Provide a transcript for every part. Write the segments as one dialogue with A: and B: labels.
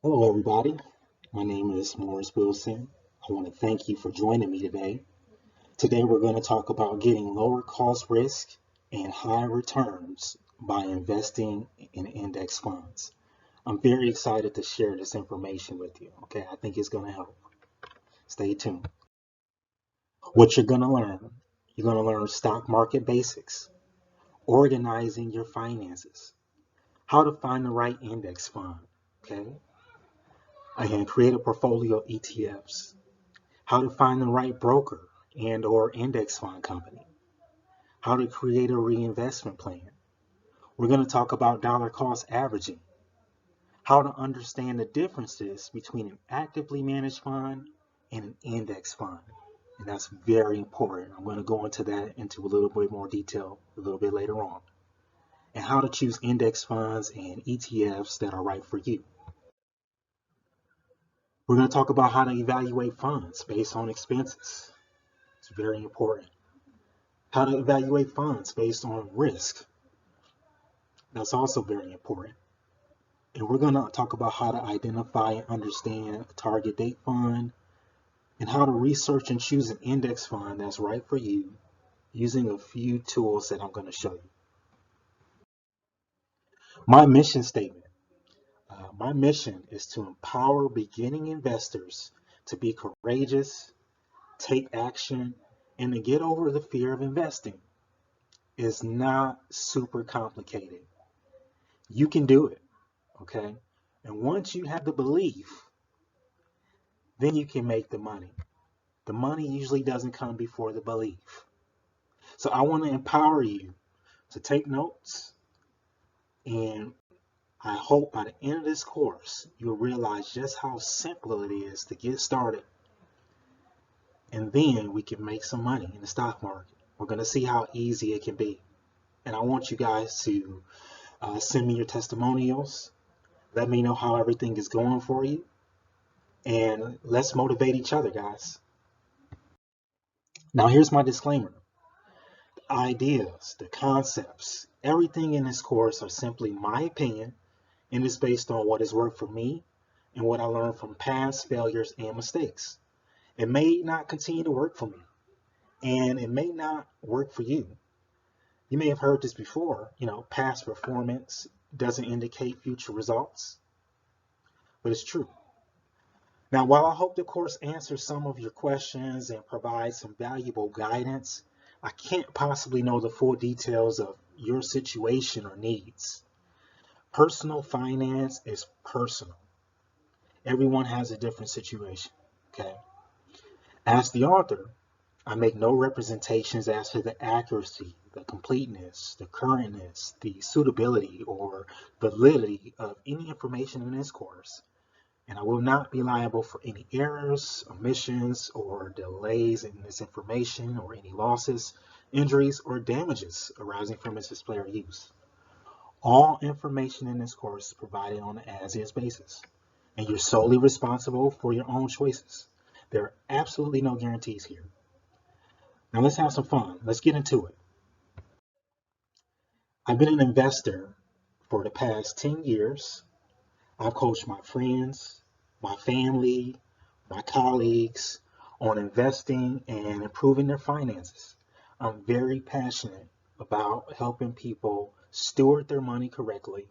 A: Hello, everybody. My name is Morris Wilson. I want to thank you for joining me today. Today, we're going to talk about getting lower cost risk and high returns by investing in index funds. I'm very excited to share this information with you. Okay, I think it's going to help. Stay tuned. What you're going to learn stock market basics, organizing your finances, how to find the right index fund. Okay, and create a portfolio of ETFs, how to find the right broker and or index fund company, how to create a reinvestment plan. We're going to talk about dollar cost averaging, how to understand the differences between an actively managed fund and an index fund. And that's very important. I'm going to go into that into a little bit more detail a little bit later on. And how to choose index funds and ETFs that are right for you. We're going to talk about how to evaluate funds based on expenses. It's very important. How to evaluate funds based on risk. That's also very important. And we're going to talk about how to identify and understand a target date fund and how to research and choose an index fund that's right for you using a few tools that I'm going to show you. My mission statement. My mission is to empower beginning investors to be courageous, take action, and to get over the fear of investing. It's not super complicated. You can do it. Okay. And once you have the belief, then you can make the money. The money usually doesn't come before the belief. So I want to empower you to take notes, and I hope by the end of this course, you'll realize just how simple it is to get started. And then we can make some money in the stock market. We're going to see how easy it can be. And I want you guys to send me your testimonials. Let me know how everything is going for you. And let's motivate each other, guys. Now, here's my disclaimer. The ideas, the concepts, everything in this course are simply my opinion and is based on what has worked for me and what I learned from past failures and mistakes. It may not continue to work for me, and it may not work for you. You may have heard this before, past performance doesn't indicate future results, but it's true. Now, while I hope the course answers some of your questions and provides some valuable guidance, I can't possibly know the full details of your situation or needs. Personal finance is personal. Everyone has a different situation, okay? As the author, I make no representations as to the accuracy, the completeness, the currentness, the suitability, or validity of any information in this course, and I will not be liable for any errors, omissions, or delays in this information, or any losses, injuries, or damages arising from its display or use. All information in this course is provided on an as-is basis, and you're solely responsible for your own choices. There are absolutely no guarantees here. Now let's have some fun. Let's get into it. I've been an investor for the past 10 years. I've coached my friends, my family, my colleagues on investing and improving their finances. I'm very passionate about helping people steward their money correctly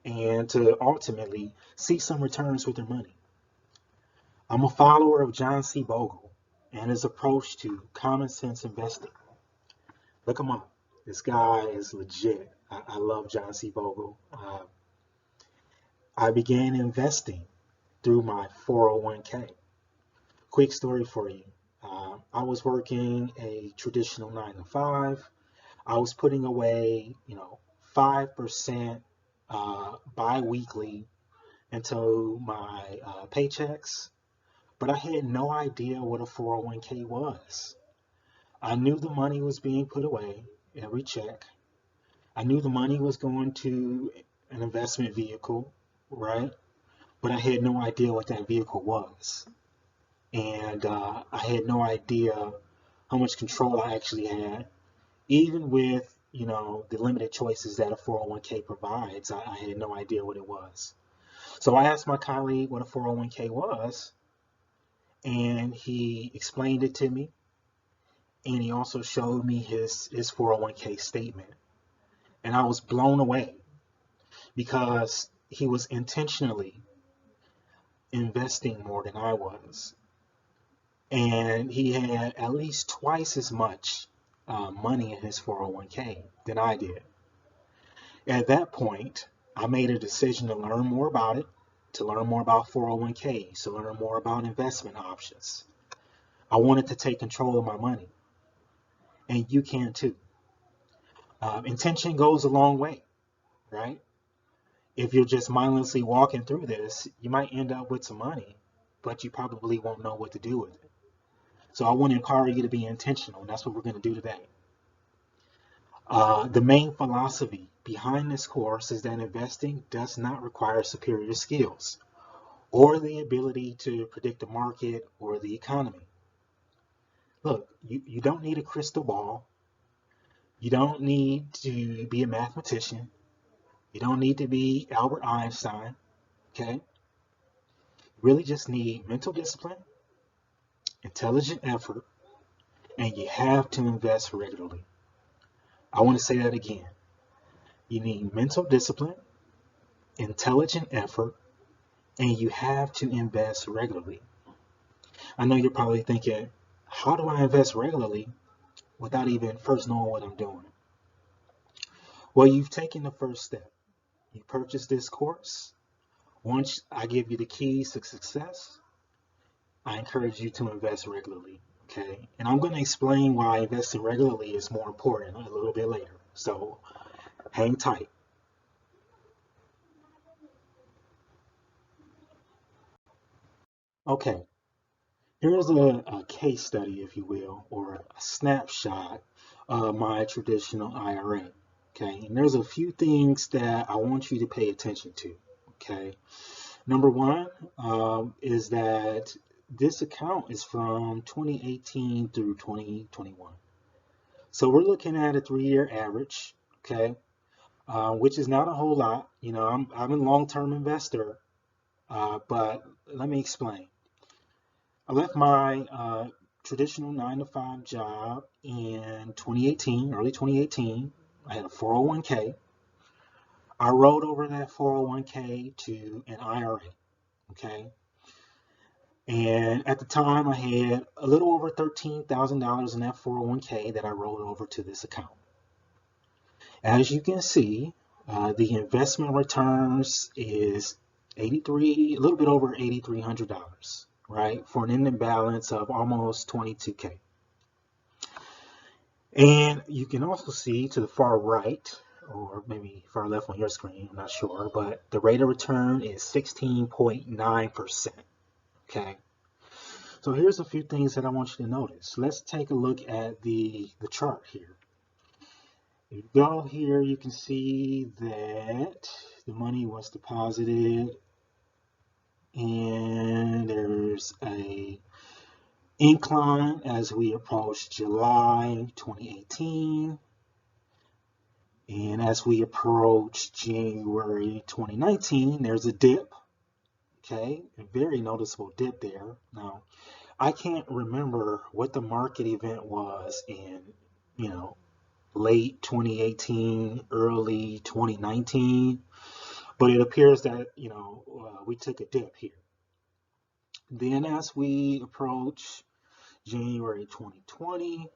A: and to ultimately see some returns with their money. I'm a follower of John C. Bogle and his approach to common sense investing. Look him up. This guy is legit. I love John C. Bogle. I began investing through my 401k. Quick story for you. I was working a traditional 9 to 5. I was putting away, 5% bi-weekly into my paychecks, but I had no idea what a 401k was. I knew the money was being put away every check. I knew the money was going to an investment vehicle, right? But I had no idea what that vehicle was. And I had no idea how much control I actually had, even with, the limited choices that a 401k provides. I had no idea what it was. So I asked my colleague what a 401k was, and he explained it to me, and he also showed me his 401k statement. And I was blown away because he was intentionally investing more than I was. And he had at least twice as much money in his 401k than I did. At that point, I made a decision to learn more about it, to learn more about 401ks, to learn more about investment options. I wanted to take control of my money, and you can too. Intention goes a long way, right? If you're just mindlessly walking through this, you might end up with some money, but you probably won't know what to do with it. So I want to encourage you to be intentional, and that's what we're going to do today. The main philosophy behind this course is that investing does not require superior skills or the ability to predict the market or the economy. Look, you don't need a crystal ball. You don't need to be a mathematician. You don't need to be Albert Einstein. Okay? You really just need mental discipline, intelligent effort, and you have to invest regularly. I want to say that again. You need mental discipline, intelligent effort, and you have to invest regularly. I know you're probably thinking, how do I invest regularly without even first knowing what I'm doing? Well, you've taken the first step. You purchased this course. Once I give you the keys to success, I encourage you to invest regularly. Okay. And I'm going to explain why investing regularly is more important a little bit later. So hang tight. Okay. Here's a case study, if you will, or a snapshot of my traditional IRA. Okay. And there's a few things that I want you to pay attention to. Okay. Number one is that this account is from 2018 through 2021. So we're looking at a 3-year average, okay, which is not a whole lot. You know, I'm a long-term investor, but let me explain. I left my traditional 9 to 5 job in 2018, early 2018. I had a 401k. I rolled over that 401k to an IRA, okay? And at the time, I had a little over $13,000 in that 401k that I rolled over to this account. As you can see, the investment returns is a little bit over $8,300, right? For an ending balance of almost 22K. And you can also see to the far right, or maybe far left on your screen, I'm not sure, but the rate of return is 16.9%. Okay. So here's a few things that I want you to notice. Let's take a look at the chart here. If you go here, you can see that the money was deposited and there's a incline as we approach July 2018. And as we approach January 2019, there's a dip. Okay, a very noticeable dip there. Now, I can't remember what the market event was in, you know, late 2018, early 2019, but it appears that, we took a dip here. Then as we approach January 2020,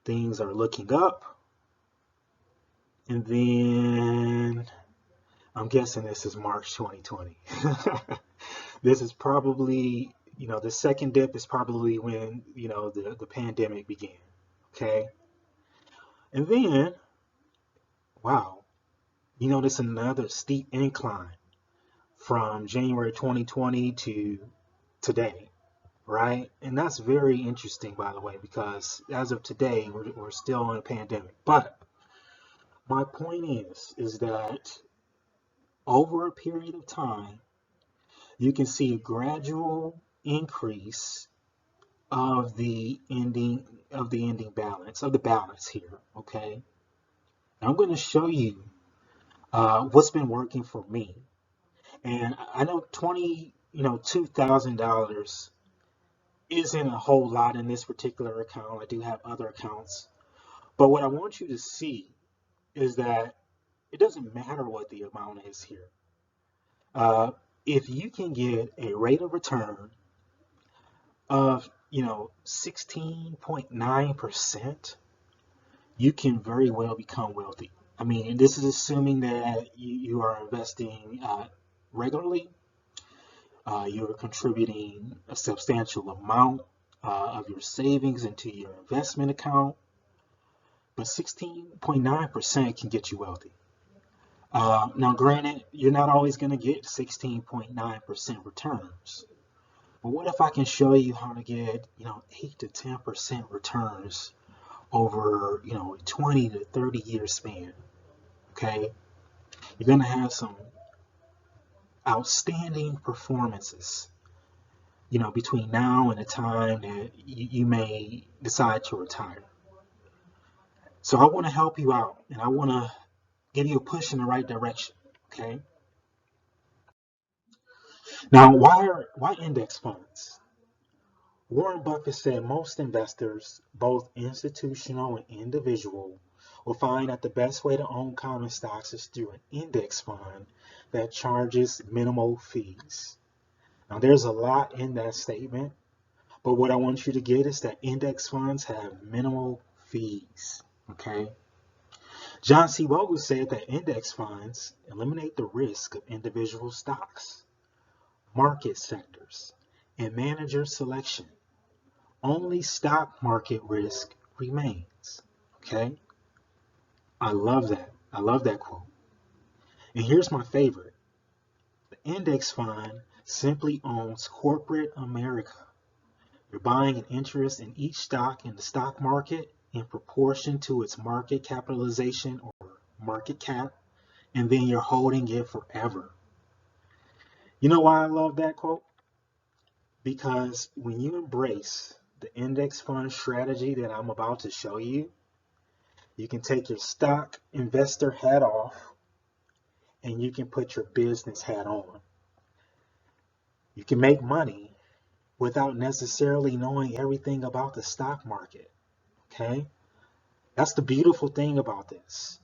A: things are looking up. And then I'm guessing this is March 2020. This is probably, the second dip is probably when, the pandemic began. Okay. And then, wow, you notice another steep incline from January 2020 to today, right? And that's very interesting, by the way, because as of today, we're still in a pandemic. But my point is that over a period of time, you can see a gradual increase of the ending balance, of the balance here, okay? Now I'm going to show you what's been working for me. And I know $2,000 isn't a whole lot in this particular account. I do have other accounts. But what I want you to see is that it doesn't matter what the amount is here. Uh, if you can get a rate of return of 16.9%, you can very well become wealthy. I mean, and this is assuming that you are investing regularly, you're contributing a substantial amount of your savings into your investment account, but 16.9% can get you wealthy. Now, granted, you're not always going to get 16.9% returns. But what if I can show you how to get, 8 to 10% returns over, a 20 to 30-year span? Okay, you're going to have some outstanding performances, between now and the time that you may decide to retire. So I want to help you out, and I want to give you a push in the right direction. Okay. Now, why index funds? Warren Buffett said most investors, both institutional and individual, will find that the best way to own common stocks is through an index fund that charges minimal fees. Now, there's a lot in that statement, but what I want you to get is that index funds have minimal fees. Okay? John C. Bogle said that index funds eliminate the risk of individual stocks, market sectors, and manager selection. Only stock market risk remains. Okay? I love that. I love that quote. And here's my favorite. The index fund simply owns corporate America. You're buying an interest in each stock in the stock market in proportion to its market capitalization or market cap, and then you're holding it forever. You know why I love that quote? Because when you embrace the index fund strategy that I'm about to show you, you can take your stock investor hat off and you can put your business hat on. You can make money without necessarily knowing everything about the stock market. Okay? That's the beautiful thing about this.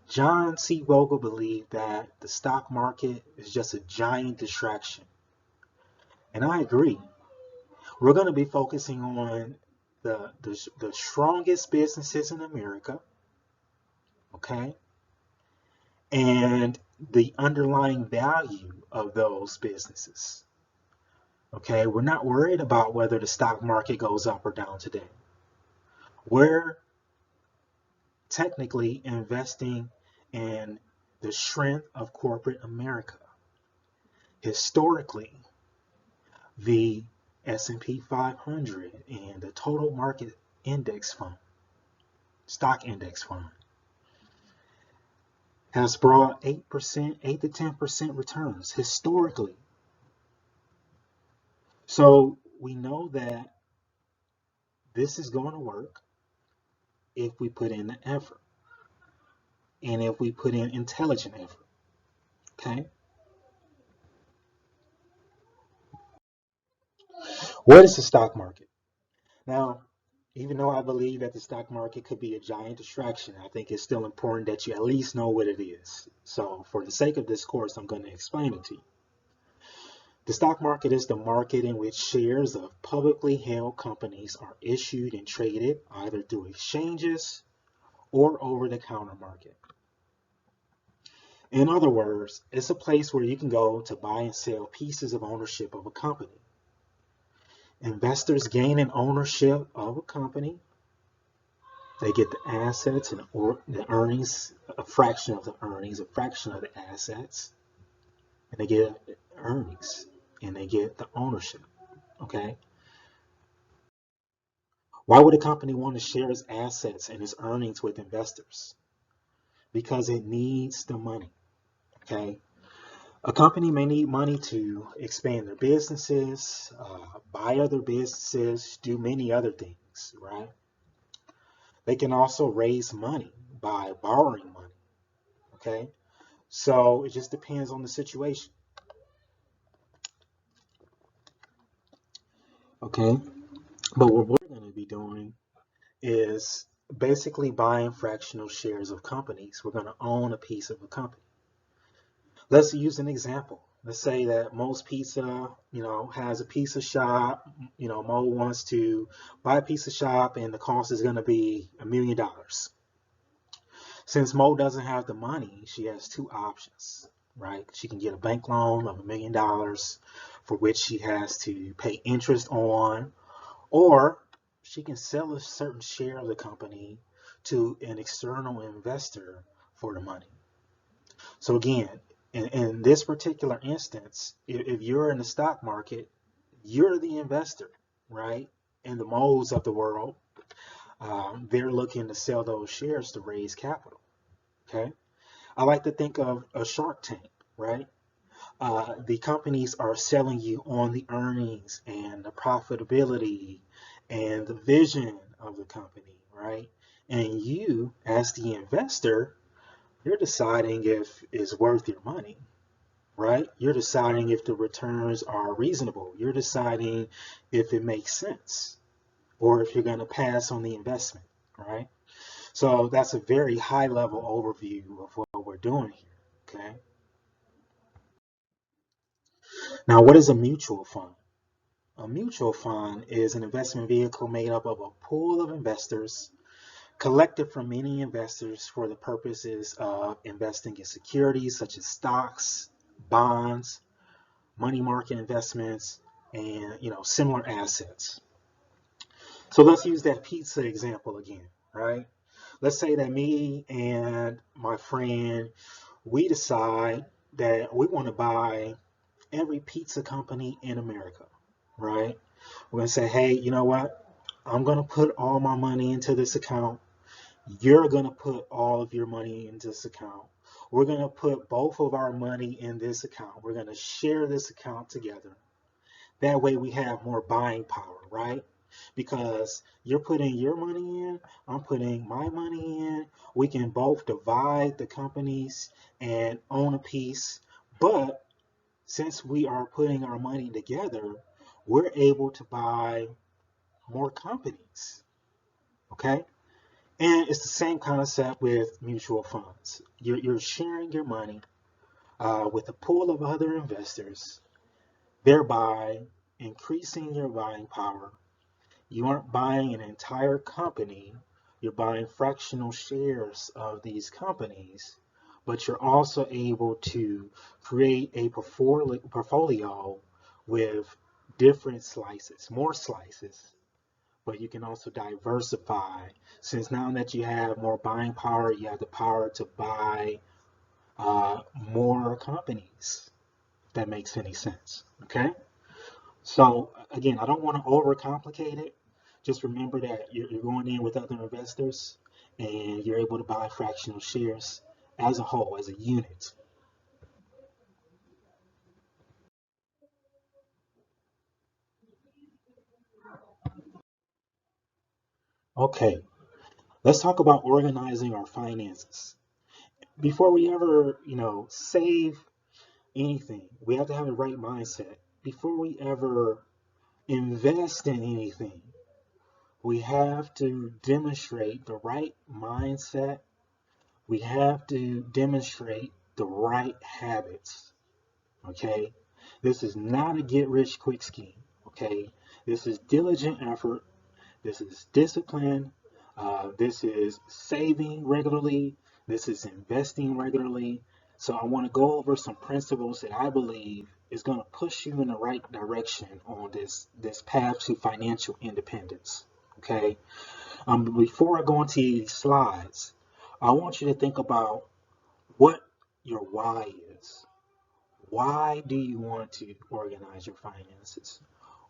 A: John C. Bogle believed that the stock market is just a giant distraction. And I agree. We're going to be focusing on the strongest businesses in America, okay? And the underlying value of those businesses. Okay, we're not worried about whether the stock market goes up or down today. We're technically investing in the strength of corporate America. Historically, the S&P 500 and the total market index fund, stock index fund, has brought 8%, 8 to 10% returns historically. So we know that this is going to work if we put in the effort and if we put in intelligent effort. Okay. What is the stock market? Now, even though I believe that the stock market could be a giant distraction, I think it's still important that you at least know what it is. So for the sake of this course, I'm going to explain it to you. The stock market is the market in which shares of publicly held companies are issued and traded either through exchanges or over the counter market. In other words, it's a place where you can go to buy and sell pieces of ownership of a company. Investors gain an ownership of a company. They get the assets and the earnings, a fraction of the earnings, a fraction of the assets, and they get earnings and they get the ownership. Okay. Why would a company want to share its assets and its earnings with investors? Because it needs the money. Okay. A company may need money to expand their businesses, buy other businesses, do many other things, right? They can also raise money by borrowing money. Okay. So it just depends on the situation. Okay. But what we're going to be doing is basically buying fractional shares of companies. We're going to own a piece of a company. Let's use an example. Let's say that Mo's Pizza, has a pizza shop. Mo wants to buy a pizza shop and the cost is going to be $1 million. Since Mo doesn't have the money, she has two options, right? She can get a bank loan of $1 million for which she has to pay interest on, or she can sell a certain share of the company to an external investor for the money. So again, in this particular instance, if you're in the stock market, you're the investor, right? And the moles of the world, they're looking to sell those shares to raise capital. Okay. I like to think of a Shark Tank, right? The companies are selling you on the earnings and the profitability and the vision of the company, right? And you, as the investor, you're deciding if it's worth your money, right? You're deciding if the returns are reasonable. You're deciding if it makes sense or if you're going to pass on the investment, right? So that's a very high level overview of what we're doing here, okay? Now, what is a mutual fund? A mutual fund is an investment vehicle made up of a pool of investors collected from many investors for the purposes of investing in securities such as stocks, bonds, money market investments, and similar assets. So let's use that pizza example again, right? Let's say that me and my friend, we decide that we want to buy every pizza company in America, right? We're going to say, hey, you know what? I'm going to put all my money into this account. You're going to put all of your money into this account. We're going to put both of our money in this account. We're going to share this account together. That way we have more buying power, right? Because you're putting your money in, I'm putting my money in. We can both divide the companies and own a piece. But since we are putting our money together, we're able to buy more companies. Okay? And it's the same concept with mutual funds. You're sharing your money with a pool of other investors, thereby increasing your buying power. You aren't buying an entire company, you're buying fractional shares of these companies, but you're also able to create a portfolio with different slices, more slices, but you can also diversify. Since now that you have more buying power, you have the power to buy more companies, if that makes any sense. Okay? So again, I don't want to overcomplicate it. Just remember that you're going in with other investors and you're able to buy fractional shares as a whole, as a unit. Okay, let's talk about organizing our finances. Before we ever, save anything, we have to have the right mindset. Before we ever invest in anything, we have to demonstrate the right mindset. We have to demonstrate the right habits. Okay, this is not a get rich quick scheme. Okay, this is diligent effort. This is discipline. This is saving regularly. This is investing regularly. So I want to go over some principles that I believe is going to push you in the right direction on this path to financial independence. Okay. Before I go into these slides, I want you to think about what your why is. Why do you want to organize your finances?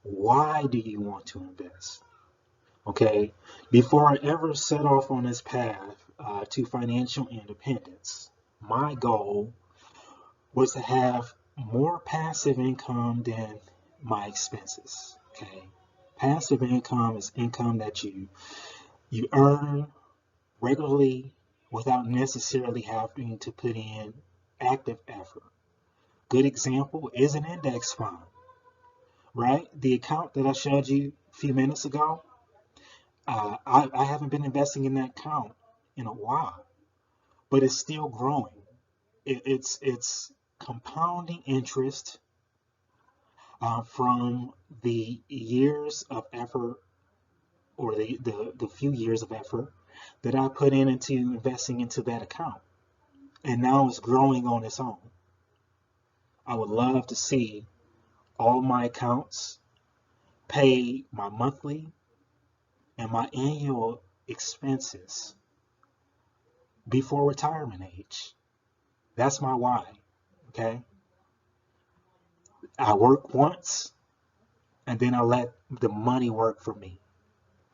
A: Why do you want to invest? Okay, before I ever set off on this path to financial independence, my goal was to have more passive income than my expenses. Okay, passive income is income that you earn regularly without necessarily having to put in active effort. Good example is an index fund, right? The account that I showed you a few minutes ago, I haven't been investing in that account in a while, but it's still growing. It's compounding interest from the years of effort or the few years of effort that I put into investing into that account. And now it's growing on its own. I would love to see all my accounts pay my monthly and my annual expenses before retirement age. That's my why. Okay. I work once and then I let the money work for me.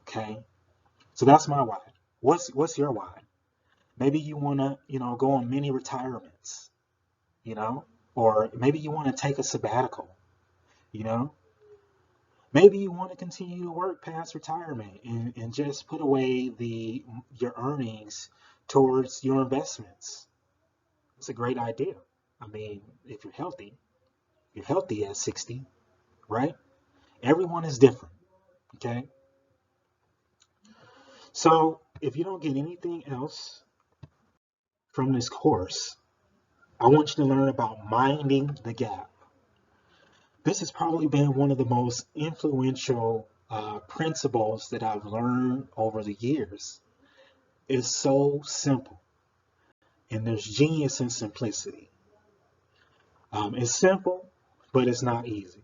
A: Okay. So that's my why. What's your why? Maybe you wanna, go on mini retirements, you know, or maybe you want to take a sabbatical, you know. Maybe you want to continue to work past retirement and just put away your earnings towards your investments. It's a great idea. I mean, if you're healthy at 60, right? Everyone is different, okay? So if you don't get anything else from this course, I want you to learn about minding the gap. This has probably been one of the most influential principles that I've learned over the years. It's so simple, and there's genius in simplicity. It's simple, but it's not easy.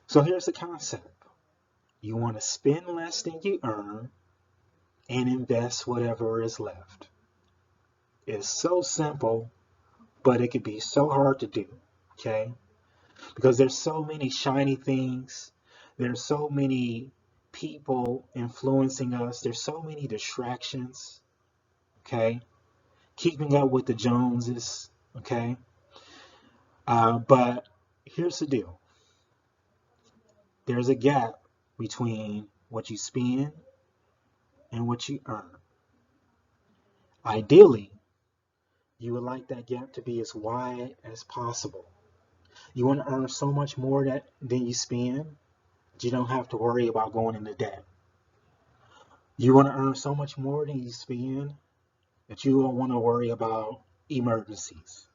A: So here's the concept. You want to spend less than you earn and invest whatever is left. It's so simple, but it can be so hard to do, okay? Because there's so many shiny things. There's so many people influencing us. There's so many distractions, okay? Keeping up with the Joneses, okay? But here's the deal. There's a gap between what you spend and what you earn. Ideally, you would like that gap to be as wide as possible. You want to earn so much more than you spend that you don't have to worry about going into debt. You want to earn so much more than you spend that you don't want to worry about emergencies.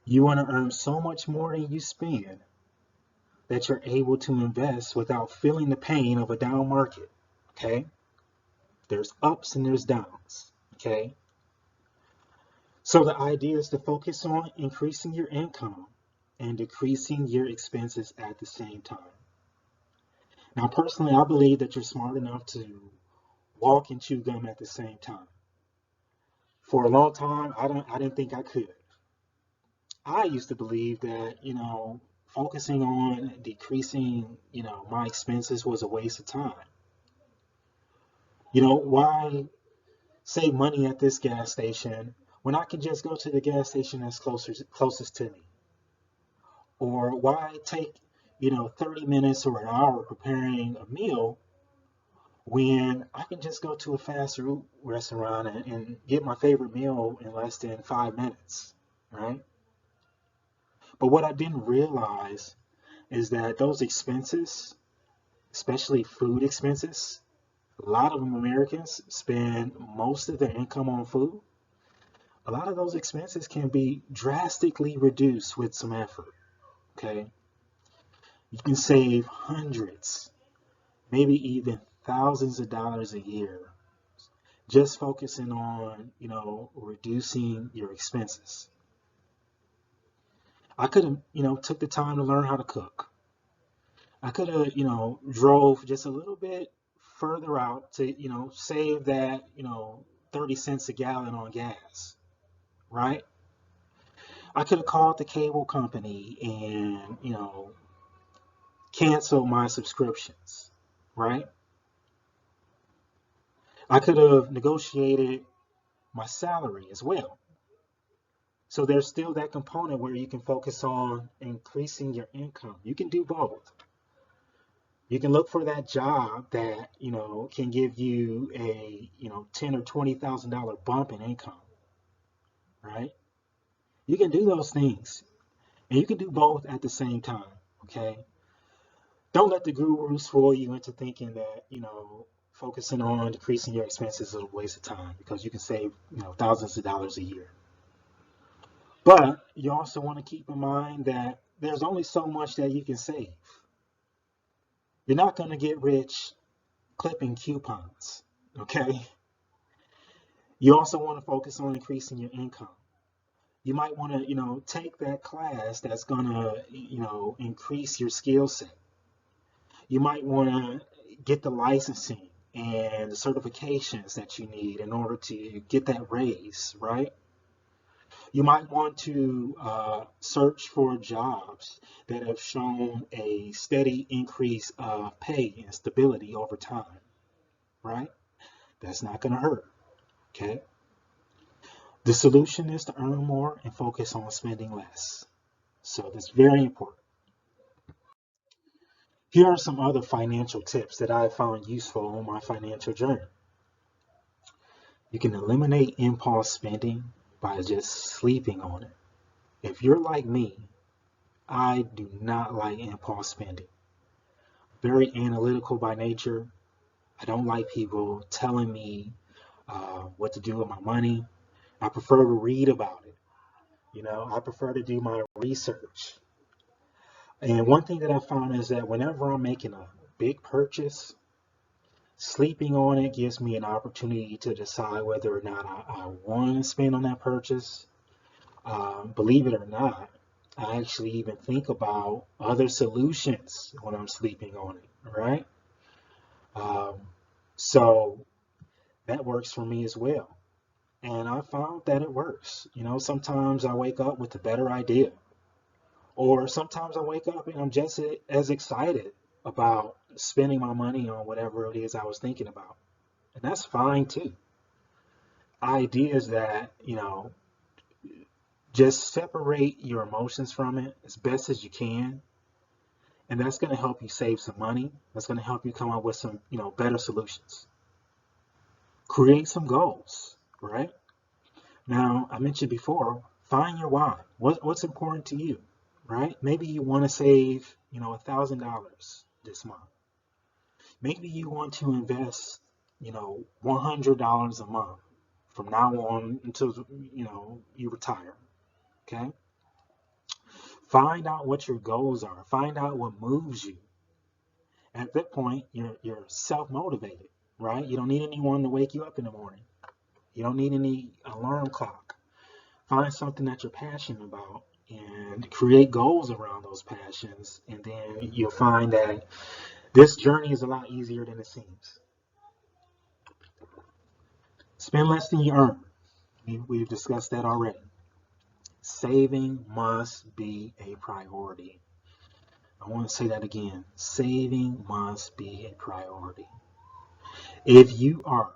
A: You want to earn so much more than you spend that you're able to invest without feeling the pain of a down market. Okay? There's ups and there's downs. Okay? So the idea is to focus on increasing your income and decreasing your expenses at the same time. Now, personally, I believe that you're smart enough to walk and chew gum at the same time. For a long time, I didn't think I could. I used to believe that, focusing on decreasing, my expenses was a waste of time. Why save money at this gas station when I can just go to the gas station that's closest to me? Or why take, 30 minutes or an hour preparing a meal when I can just go to a fast food restaurant and get my favorite meal in less than 5 minutes, right? But what I didn't realize is that those expenses, especially food expenses, a lot of Americans spend most of their income on food. A lot of those expenses can be drastically reduced with some effort. Okay. You can save hundreds, maybe even thousands of dollars a year just focusing on, reducing your expenses. I could have, took the time to learn how to cook. I could have, drove just a little bit further out to, save that, 30 cents a gallon on gas, right? I could have called the cable company and, cancel my subscriptions, right? I could have negotiated my salary as well. So there's still that component where you can focus on increasing your income. You can do both. You can look for that job that, can give you a, ten or $20,000 bump in income, right? You can do those things, and you can do both at the same time. Okay. Don't let the gurus fool you into thinking that, focusing on decreasing your expenses is a waste of time because you can save, thousands of dollars a year. But you also want to keep in mind that there's only so much that you can save. You're not going to get rich clipping coupons, okay? You also want to focus on increasing your income. You might want to, take that class that's going to, increase your skill set. You might want to get the licensing and the certifications that you need in order to get that raise, right? You might want to search for jobs that have shown a steady increase of pay and stability over time, right? That's not going to hurt, okay? The solution is to earn more and focus on spending less. So that's very important. Here are some other financial tips that I found useful on my financial journey. You can eliminate impulse spending by just sleeping on it. If you're like me, I do not like impulse spending. Very analytical by nature. I don't like people telling me what to do with my money. I prefer to read about it. I prefer to do my research. And one thing that I found is that whenever I'm making a big purchase, sleeping on it gives me an opportunity to decide whether or not I want to spend on that purchase. Believe it or not, I actually even think about other solutions when I'm sleeping on it, right? Um, so that works for me as well. And I found that it works. Sometimes I wake up with a better idea, or sometimes I wake up and I'm just as excited about spending my money on whatever it is I was thinking about. And that's fine too. Ideas that, just separate your emotions from it as best as you can. And that's going to help you save some money. That's going to help you come up with some, better solutions. Create some goals, right? Now, I mentioned before, find your why. What's important to you, right? Maybe you want to save, $1,000 this month. Maybe you want to invest, $100 a month from now on until, you retire, okay? Find out what your goals are. Find out what moves you. At that point, you're self-motivated, right? You don't need anyone to wake you up in the morning. You don't need any alarm clock. Find something that you're passionate about and create goals around those passions. And then you'll find that this journey is a lot easier than it seems. Spend less than you earn. We've discussed that already. Saving must be a priority. I want to say that again. Saving must be a priority. If you are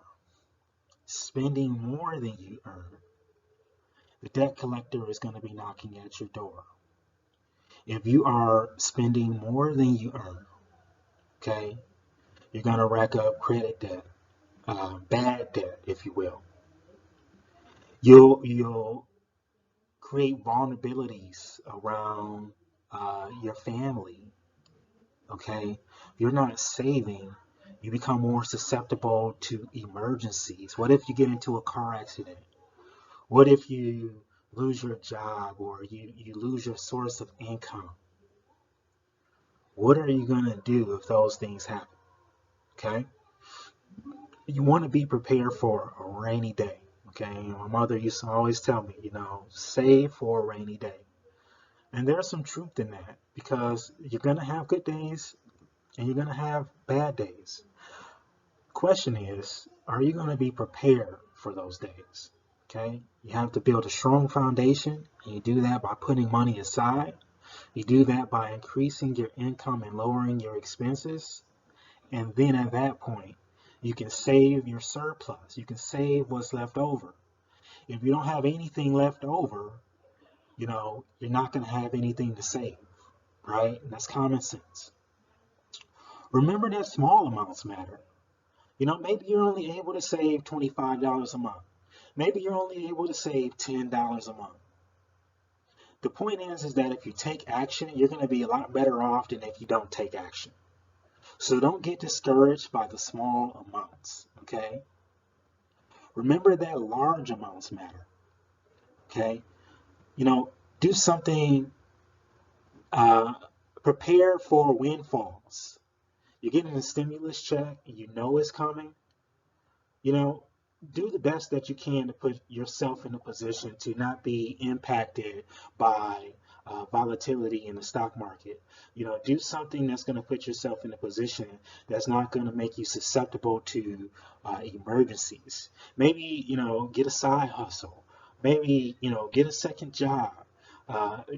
A: spending more than you earn, the debt collector is going to be knocking at your door. If you are spending more than you earn, okay, you're going to rack up credit debt, bad debt, if you will. You'll create vulnerabilities around your family, okay? If you're not saving, you become more susceptible to emergencies. What if you get into a car accident? What if you lose your job or you lose your source of income? What are you going to do if those things happen? Okay? You want to be prepared for a rainy day. Okay? My mother used to always tell me, save for a rainy day. And there's some truth in that because you're going to have good days and you're going to have bad days. Question is, are you going to be prepared for those days? Okay? You have to build a strong foundation, and you do that by putting money aside. You do that by increasing your income and lowering your expenses. And then at that point, you can save your surplus. You can save what's left over. If you don't have anything left over, you're not going to have anything to save, right? And that's common sense. Remember that small amounts matter. Maybe you're only able to save $25 a month. Maybe you're only able to save $10 a month. The point is that if you take action, you're going to be a lot better off than if you don't take action. So don't get discouraged by the small amounts, okay? Remember that large amounts matter, okay? You know, do something, uh, prepare for windfalls. You're getting a stimulus check, you know it's coming, you know, do the best that you can to put yourself in a position to not be impacted by volatility in the stock market. You know, do something that's going to put yourself in a position that's not going to make you susceptible to emergencies. Maybe, you know, get a side hustle. Maybe, you know, get a second job.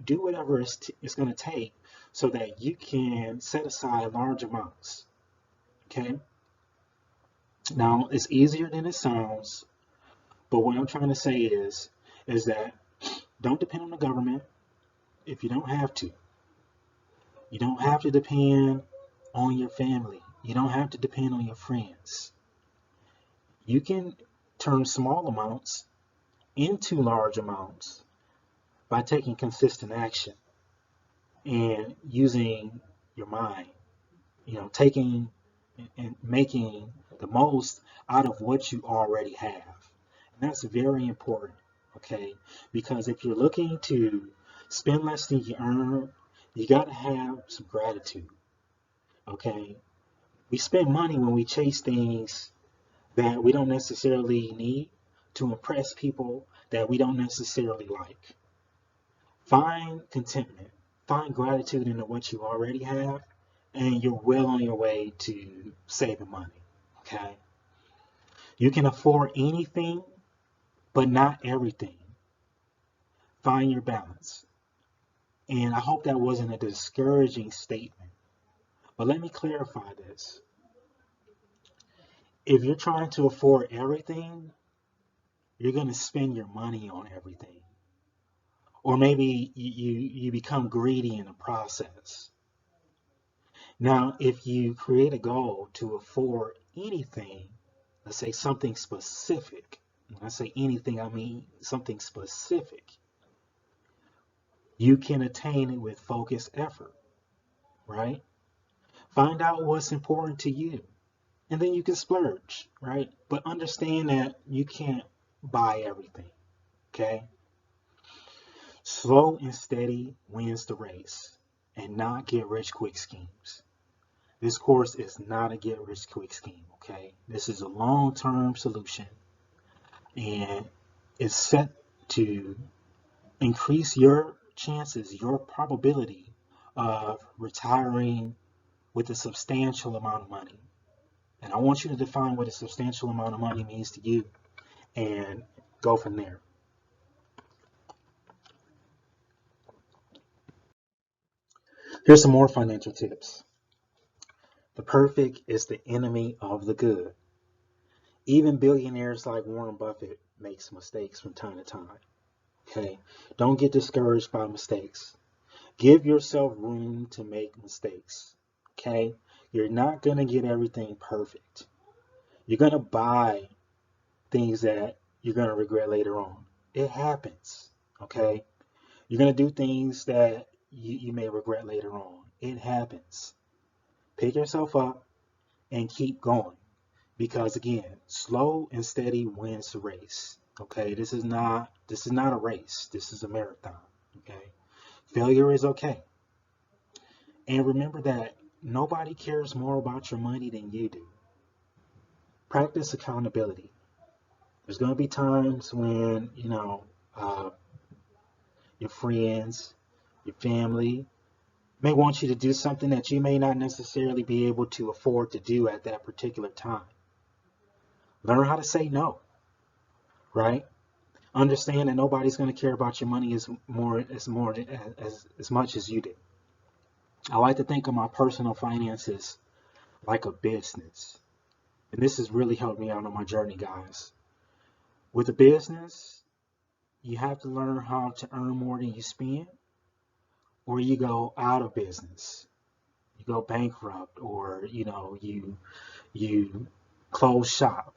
A: Do whatever it's going to take so that you can set aside large amounts. Okay. Now, it's easier than it sounds, but what I'm trying to say is that don't depend on the government if you don't have to. You don't have to depend on your family. You don't have to depend on your friends. You can turn small amounts into large amounts by taking consistent action and using your mind. You know, taking and making the most out of what you already have. And that's very important, okay? Because if you're looking to spend less than you earn, you got to have some gratitude, okay? We spend money when we chase things that we don't necessarily need to impress people that we don't necessarily like. Find contentment, find gratitude in what you already have, and you're well on your way to saving money. Okay? You can afford anything, but not everything. Find your balance. And I hope that wasn't a discouraging statement. But let me clarify this. If you're trying to afford everything, you're going to spend your money on everything. Or maybe you become greedy in the process. Now, if you create a goal to afford anything, let's say something specific, when I say anything, I mean something specific, you can attain it with focused effort, right? Find out what's important to you, and then you can splurge, right? But understand that you can't buy everything, okay? Slow and steady wins the race, and not get rich quick schemes. This course is not a get rich quick scheme, okay? This is a long-term solution, and it's set to increase your chances, your probability of retiring with a substantial amount of money. And I want you to define what a substantial amount of money means to you and go from there. Here's some more financial tips. The perfect is the enemy of the good. Even billionaires like Warren Buffett makes mistakes from time to time. Okay, don't get discouraged by mistakes. Give yourself room to make mistakes. Okay, you're not going to get everything perfect. You're going to buy things that you're going to regret later on. It happens. Okay, you're going to do things that you may regret later on. It happens. Pick yourself up and keep going. Because again, slow and steady wins the race. Okay, this is not a race. This is a marathon. Okay, failure is okay. And remember that nobody cares more about your money than you do. Practice accountability. There's going to be times when, uh, your friends, your family may want you to do something that you may not necessarily be able to afford to do at that particular time. Learn how to say no, right? Understand that nobody's going to care about your money as much as you do. I like to think of my personal finances like a business. And this has really helped me out on my journey, guys. With a business, you have to learn how to earn more than you spend, or you go out of business. You go bankrupt, or you close shop.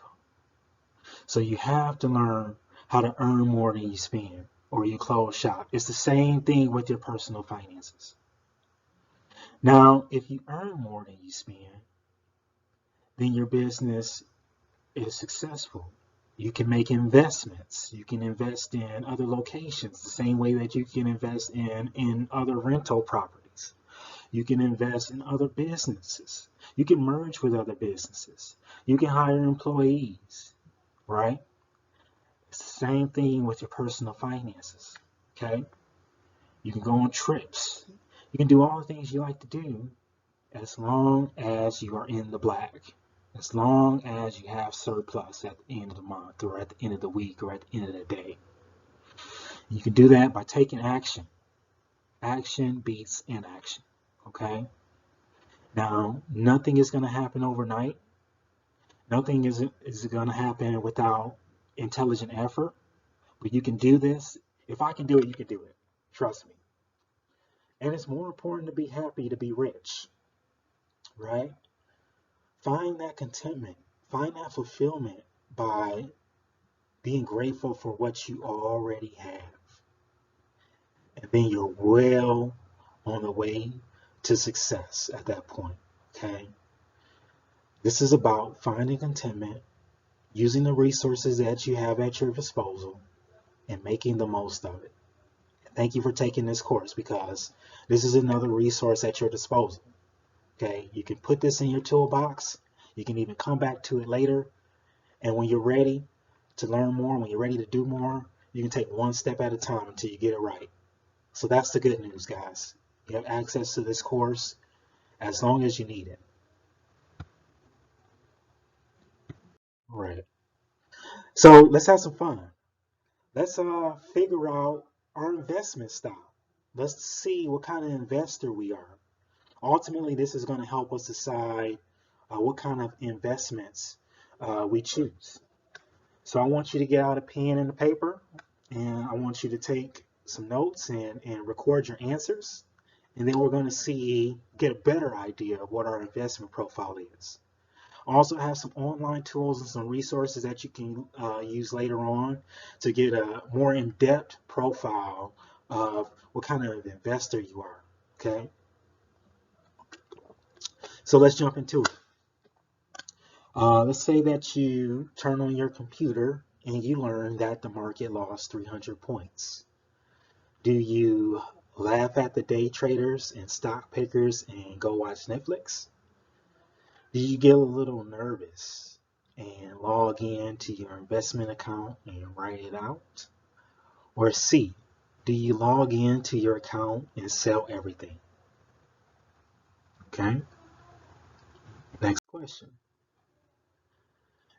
A: So you have to learn how to earn more than you spend. or you close shop. It's the same thing with your personal finances. Now, if you earn more than you spend, then your business is successful. You can make investments. You can invest in other locations the same way that you can invest in other rental properties. You can invest in other businesses. You can merge with other businesses. You can hire employees, right? It's the same thing with your personal finances, okay? You can go on trips. You can do all the things you like to do as long as you are in the black, as long as you have surplus at the end of the month or at the end of the week or at the end of the day. You can do that by taking action. Action beats inaction, okay? Now, nothing is going to happen overnight. Nothing is going to happen without intelligent effort, but you can do this. If I can do it, you can do it. Trust me. And it's more important to be happy to be rich, right? Find that contentment, find that fulfillment by being grateful for what you already have. And then you're well on the way to success at that point, okay? This is about finding contentment, using the resources that you have at your disposal, and making the most of it. Thank you for taking this course because this is another resource at your disposal. Okay, you can put this in your toolbox. You can even come back to it later. And when you're ready to learn more, when you're ready to do more, you can take one step at a time until you get it right. So that's the good news, guys. You have access to this course as long as you need it. All right. So let's have some fun. Let's figure out our investment style. Let's see what kind of investor we are. Ultimately, this is going to help us decide what kind of investments we choose. So I want you to get out a pen and a paper, and I want you to take some notes and record your answers. And then we're going to get a better idea of what our investment profile is. I also have some online tools and some resources that you can use later on to get a more in-depth profile of what kind of investor you are. Okay, so let's jump into it. Let's say that you turn on your computer and you learn that the market lost 300 points. Do you laugh at the day traders and stock pickers and go watch Netflix? Do you get a little nervous and log in to your investment account and write it out? Or C, do you log in to your account and sell everything? Okay, next question.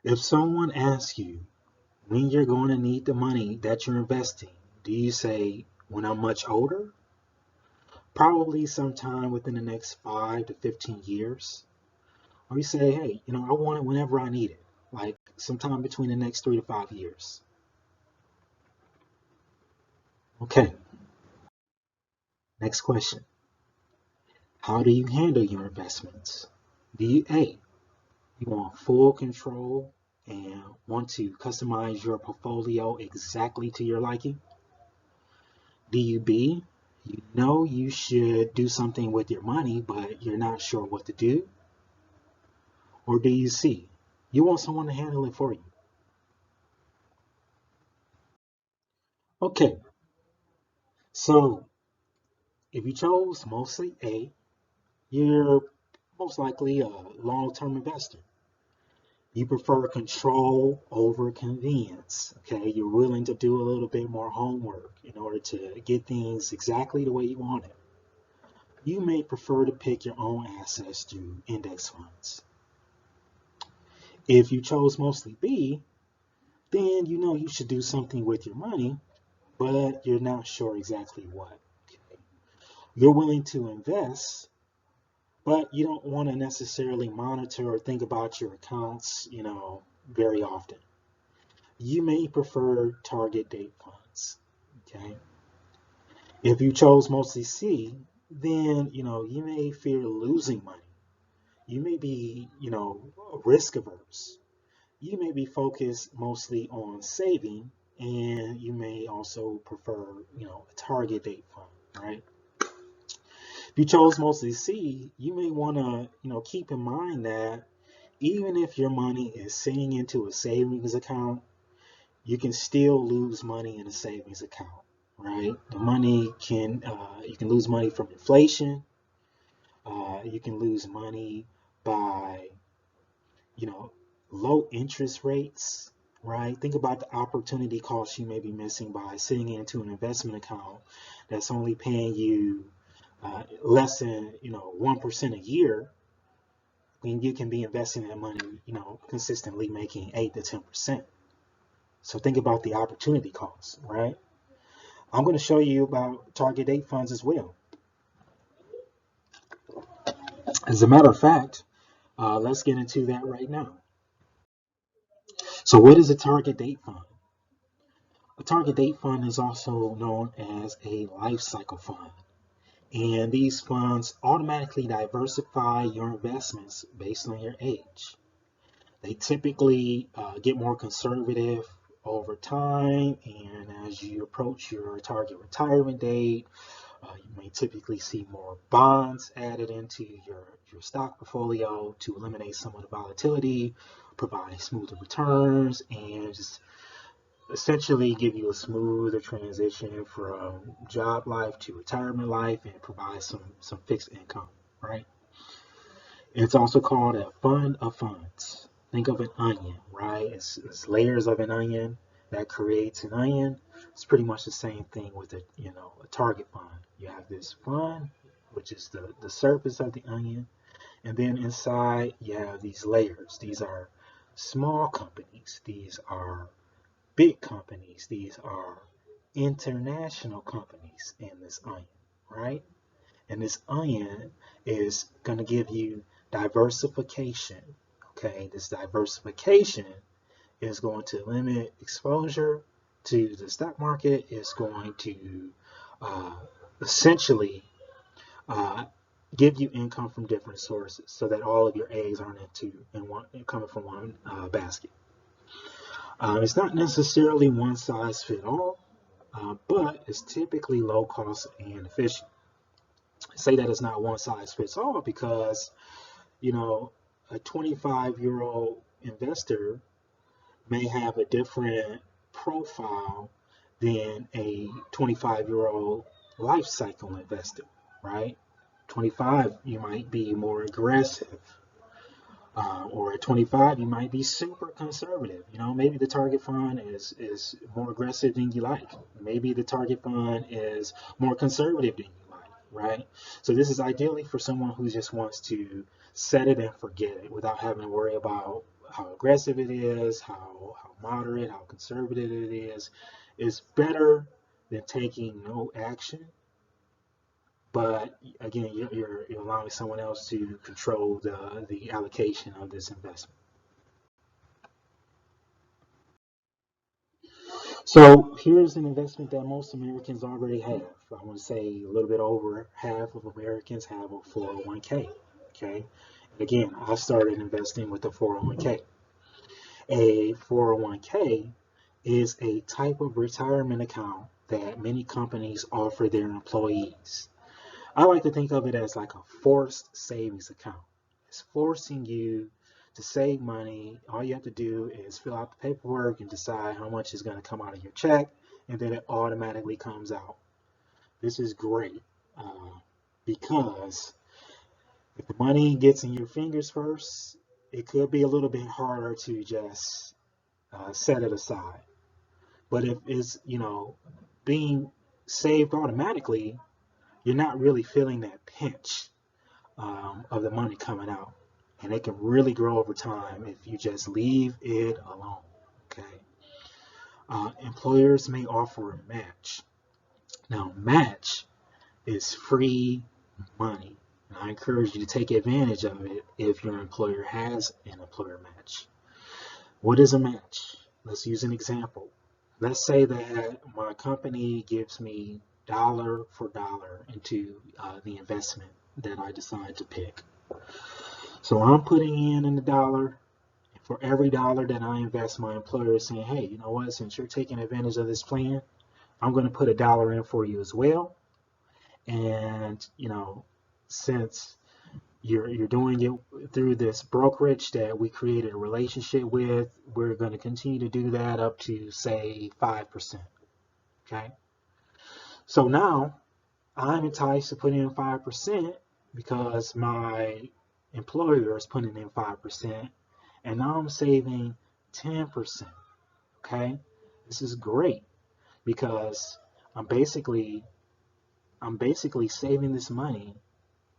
A: If someone asks you when you're going to need the money that you're investing, do you say, when I'm much older? Probably sometime within the next 5 to 15 years. Or you say, hey, I want it whenever I need it, like sometime between the next 3 to 5 years. Okay, next question. How do you handle your investments? Do you A, you want full control and want to customize your portfolio exactly to your liking? Do you B, you know you should do something with your money, but you're not sure what to do? Or do you C, you want someone to handle it for you? Okay, so if you chose mostly A, you're most likely a long-term investor. You prefer control over convenience. Okay, you're willing to do a little bit more homework in order to get things exactly the way you want it. You may prefer to pick your own assets through index funds. If you chose mostly B, then you know you should do something with your money, but you're not sure exactly what. Okay. You're willing to invest, but you don't want to necessarily monitor or think about your accounts, very often. You may prefer target date funds. Okay. If you chose mostly C, then you may fear losing money. You may be, risk averse. You may be focused mostly on saving and you may also prefer, a target date fund, right? If you chose mostly C, you may want to, keep in mind that even if your money is sitting into a savings account, you can still lose money in a savings account, right? The money you can lose money from inflation. You can lose money by, you know, low interest rates, right? Think about the opportunity cost you may be missing by sitting into an investment account that's only paying you less than, 1% a year, when you can be investing that money, consistently making 8 to 10%. So think about the opportunity cost, right? I'm going to show you about target date funds as well. As a matter of fact, let's get into that right now. So what is a target date fund? A target date fund is also known as a life cycle fund. And these funds automatically diversify your investments based on your age. They typically get more conservative over time, and as you approach your target retirement date, you may typically see more bonds added into your stock portfolio to eliminate some of the volatility, provide smoother returns, and just essentially give you a smoother transition from job life to retirement life and provide some fixed income, right? It's also called a fund of funds. Think of an onion, right? It's layers of an onion that creates an onion. It's pretty much the same thing with a target fund. You have this fund, which is the surface of the onion, and then inside you have these layers. These are small companies. These are big companies. These are international companies in this onion, right? And this onion is going to give you diversification. Okay, this diversification is going to limit exposure to the stock market. It's going to uh, essentially uh, give you income from different sources, so that all of your eggs aren't coming from one basket. It's not necessarily one size fit all, but it's typically low cost and efficient. I say that it's not one size fits all because, you know, a 25-year-old investor may have a different profile than a 25-year-old life cycle investor, right? 25, you might be more aggressive, or at 25, you might be super conservative. Maybe the target fund is more aggressive than you like. Maybe the target fund is more conservative than you like, right? So this is ideally for someone who just wants to set it and forget it without having to worry about how aggressive it is, how moderate, how conservative it is. It's better than taking no action, but again, you're allowing someone else to control the allocation of this investment. So here's an investment that most Americans already have. I want to say a little bit over half of Americans have a 401k. Okay. And again, I started investing with a 401k. A 401k is a type of retirement account that many companies offer their employees. I like to think of it as like a forced savings account. It's forcing you to save money. All you have to do is fill out the paperwork and decide how much is going to come out of your check, and then it automatically comes out. This is great because if the money gets in your fingers first, it could be a little bit harder to just set it aside. But if it's, being saved automatically, you're not really feeling that pinch of the money coming out. And it can really grow over time if you just leave it alone. Okay. Employers may offer a match. Now, match is free money. And I encourage you to take advantage of it if your employer has an employer match. What is a match? Let's use an example. Let's say that my company gives me dollar for dollar into the investment that I decide to pick. So I'm putting in a dollar. If For every dollar that I invest, my employer is saying, hey, you know what, since you're taking advantage of this plan, I'm going to put a dollar in for you as well. And, since you're doing it through this brokerage that we created a relationship with, we're going to continue to do that up to, say, 5%. Okay. So now I'm enticed to put in 5% because my employer is putting in 5%, and now I'm saving 10%. Okay. This is great because I'm basically saving this money,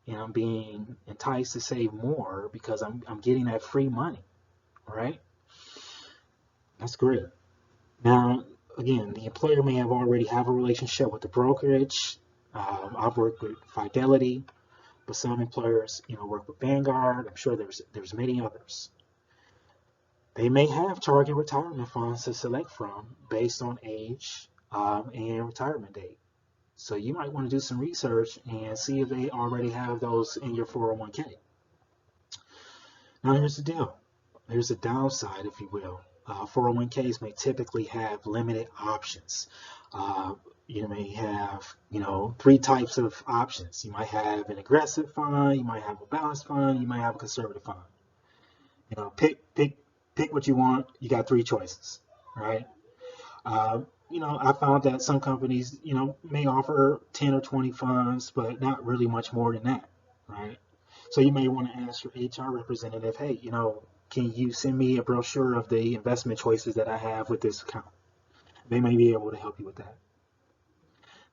A: and I'm being enticed to save more because I'm getting that free money, right? That's great. Now, again, the employer may already have a relationship with the brokerage. I've worked with Fidelity, but some employers, work with Vanguard. I'm sure there's many others. They may have target retirement funds to select from based on age and retirement date. So you might want to do some research and see if they already have those in your 401k. Now here's the deal. Here's the downside, if you will. 401ks may typically have limited options. You may have, three types of options. You might have an aggressive fund, you might have a balanced fund, you might have a conservative fund. Pick what you want. You got three choices, right? I found that some companies, may offer 10 or 20 funds, but not really much more than that, right? So you may want to ask your HR representative, hey, can you send me a brochure of the investment choices that I have with this account? They may be able to help you with that.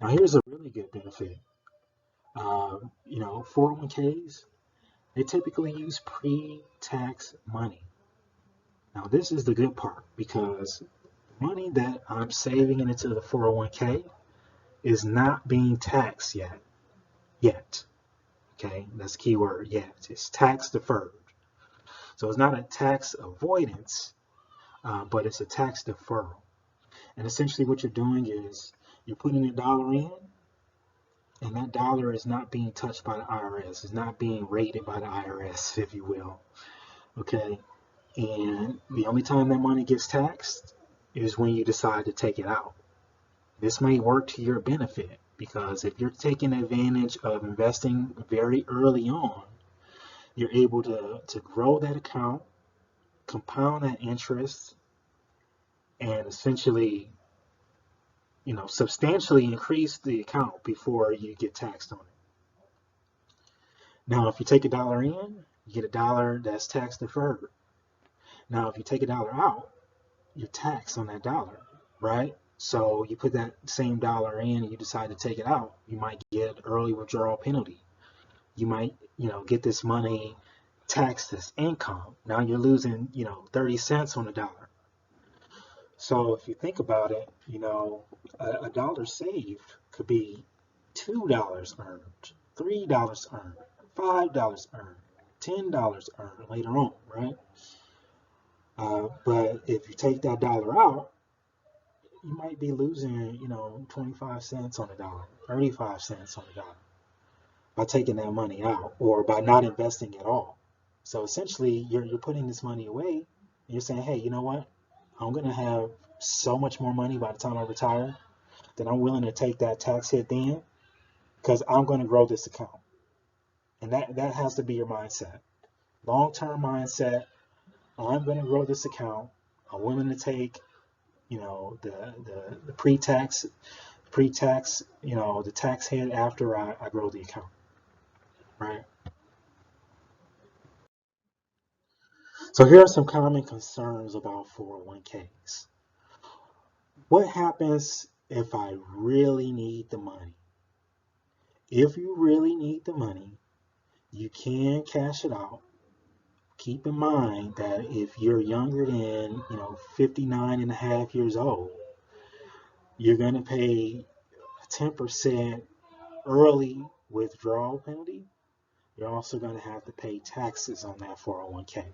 A: Now, here's a really good benefit. 401ks, they typically use pre-tax money. Now, this is the good part because money that I'm saving into the 401k is not being taxed yet. Yet. Okay, that's the key word, yet. It's tax deferred. So it's not a tax avoidance, but it's a tax deferral. And essentially what you're doing is you're putting a dollar in, and that dollar is not being touched by the IRS. It's not being rated by the IRS, if you will. Okay, and the only time that money gets taxed is when you decide to take it out. This may work to your benefit because if you're taking advantage of investing very early on, you're able to grow that account, compound that interest, and essentially, substantially increase the account before you get taxed on it. Now, if you take a dollar in, you get a dollar that's tax deferred. Now, if you take a dollar out, you're taxed on that dollar, right? So you put that same dollar in and you decide to take it out, you might get early withdrawal penalty. You might, get this money taxed as income. Now you're losing, 30 cents on a dollar. So if you think about it, a dollar saved could be $2 earned, $3 earned, $5 earned, $10 earned later on, right? But if you take that dollar out, you might be losing, 25 cents on a dollar, 35 cents on a dollar by taking that money out or by not investing at all. So essentially, you're putting this money away and you're saying, hey, you know what? I'm going to have so much more money by the time I retire that I'm willing to take that tax hit then because I'm going to grow this account. And that has to be your mindset. Long-term mindset, I'm going to grow this account. I'm willing to take, the pre-tax, the tax hit after I grow the account, right? So here are some common concerns about 401ks. What happens if I really need the money? If you really need the money, you can cash it out. Keep in mind that if you're younger than, 59 and a half years old, you're going to pay 10% early withdrawal penalty. You're also going to have to pay taxes on that 401k.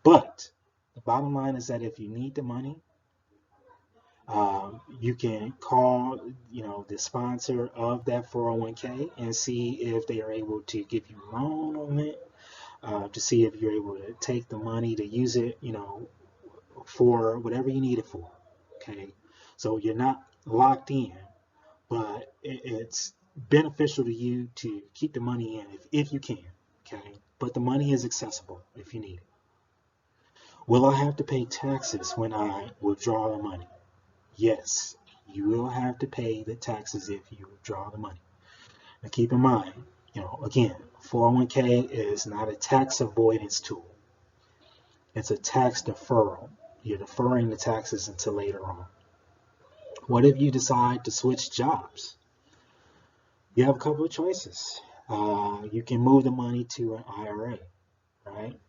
A: But the bottom line is that if you need the money, you can call, the sponsor of that 401k and see if they are able to give you a loan on it. to see if you're able to take the money to use it, for whatever you need it for. Okay, so you're not locked in, but it's beneficial to you to keep the money in if you can. Okay, but the money is accessible if you need it. Will I have to pay taxes when I withdraw the money? Yes, you will have to pay the taxes if you withdraw the money. Now keep in mind, again, 401k is not a tax avoidance tool. It's a tax deferral. You're deferring the taxes until later on. What if you decide to switch jobs? You have a couple of choices. You can move the money to an IRA, right?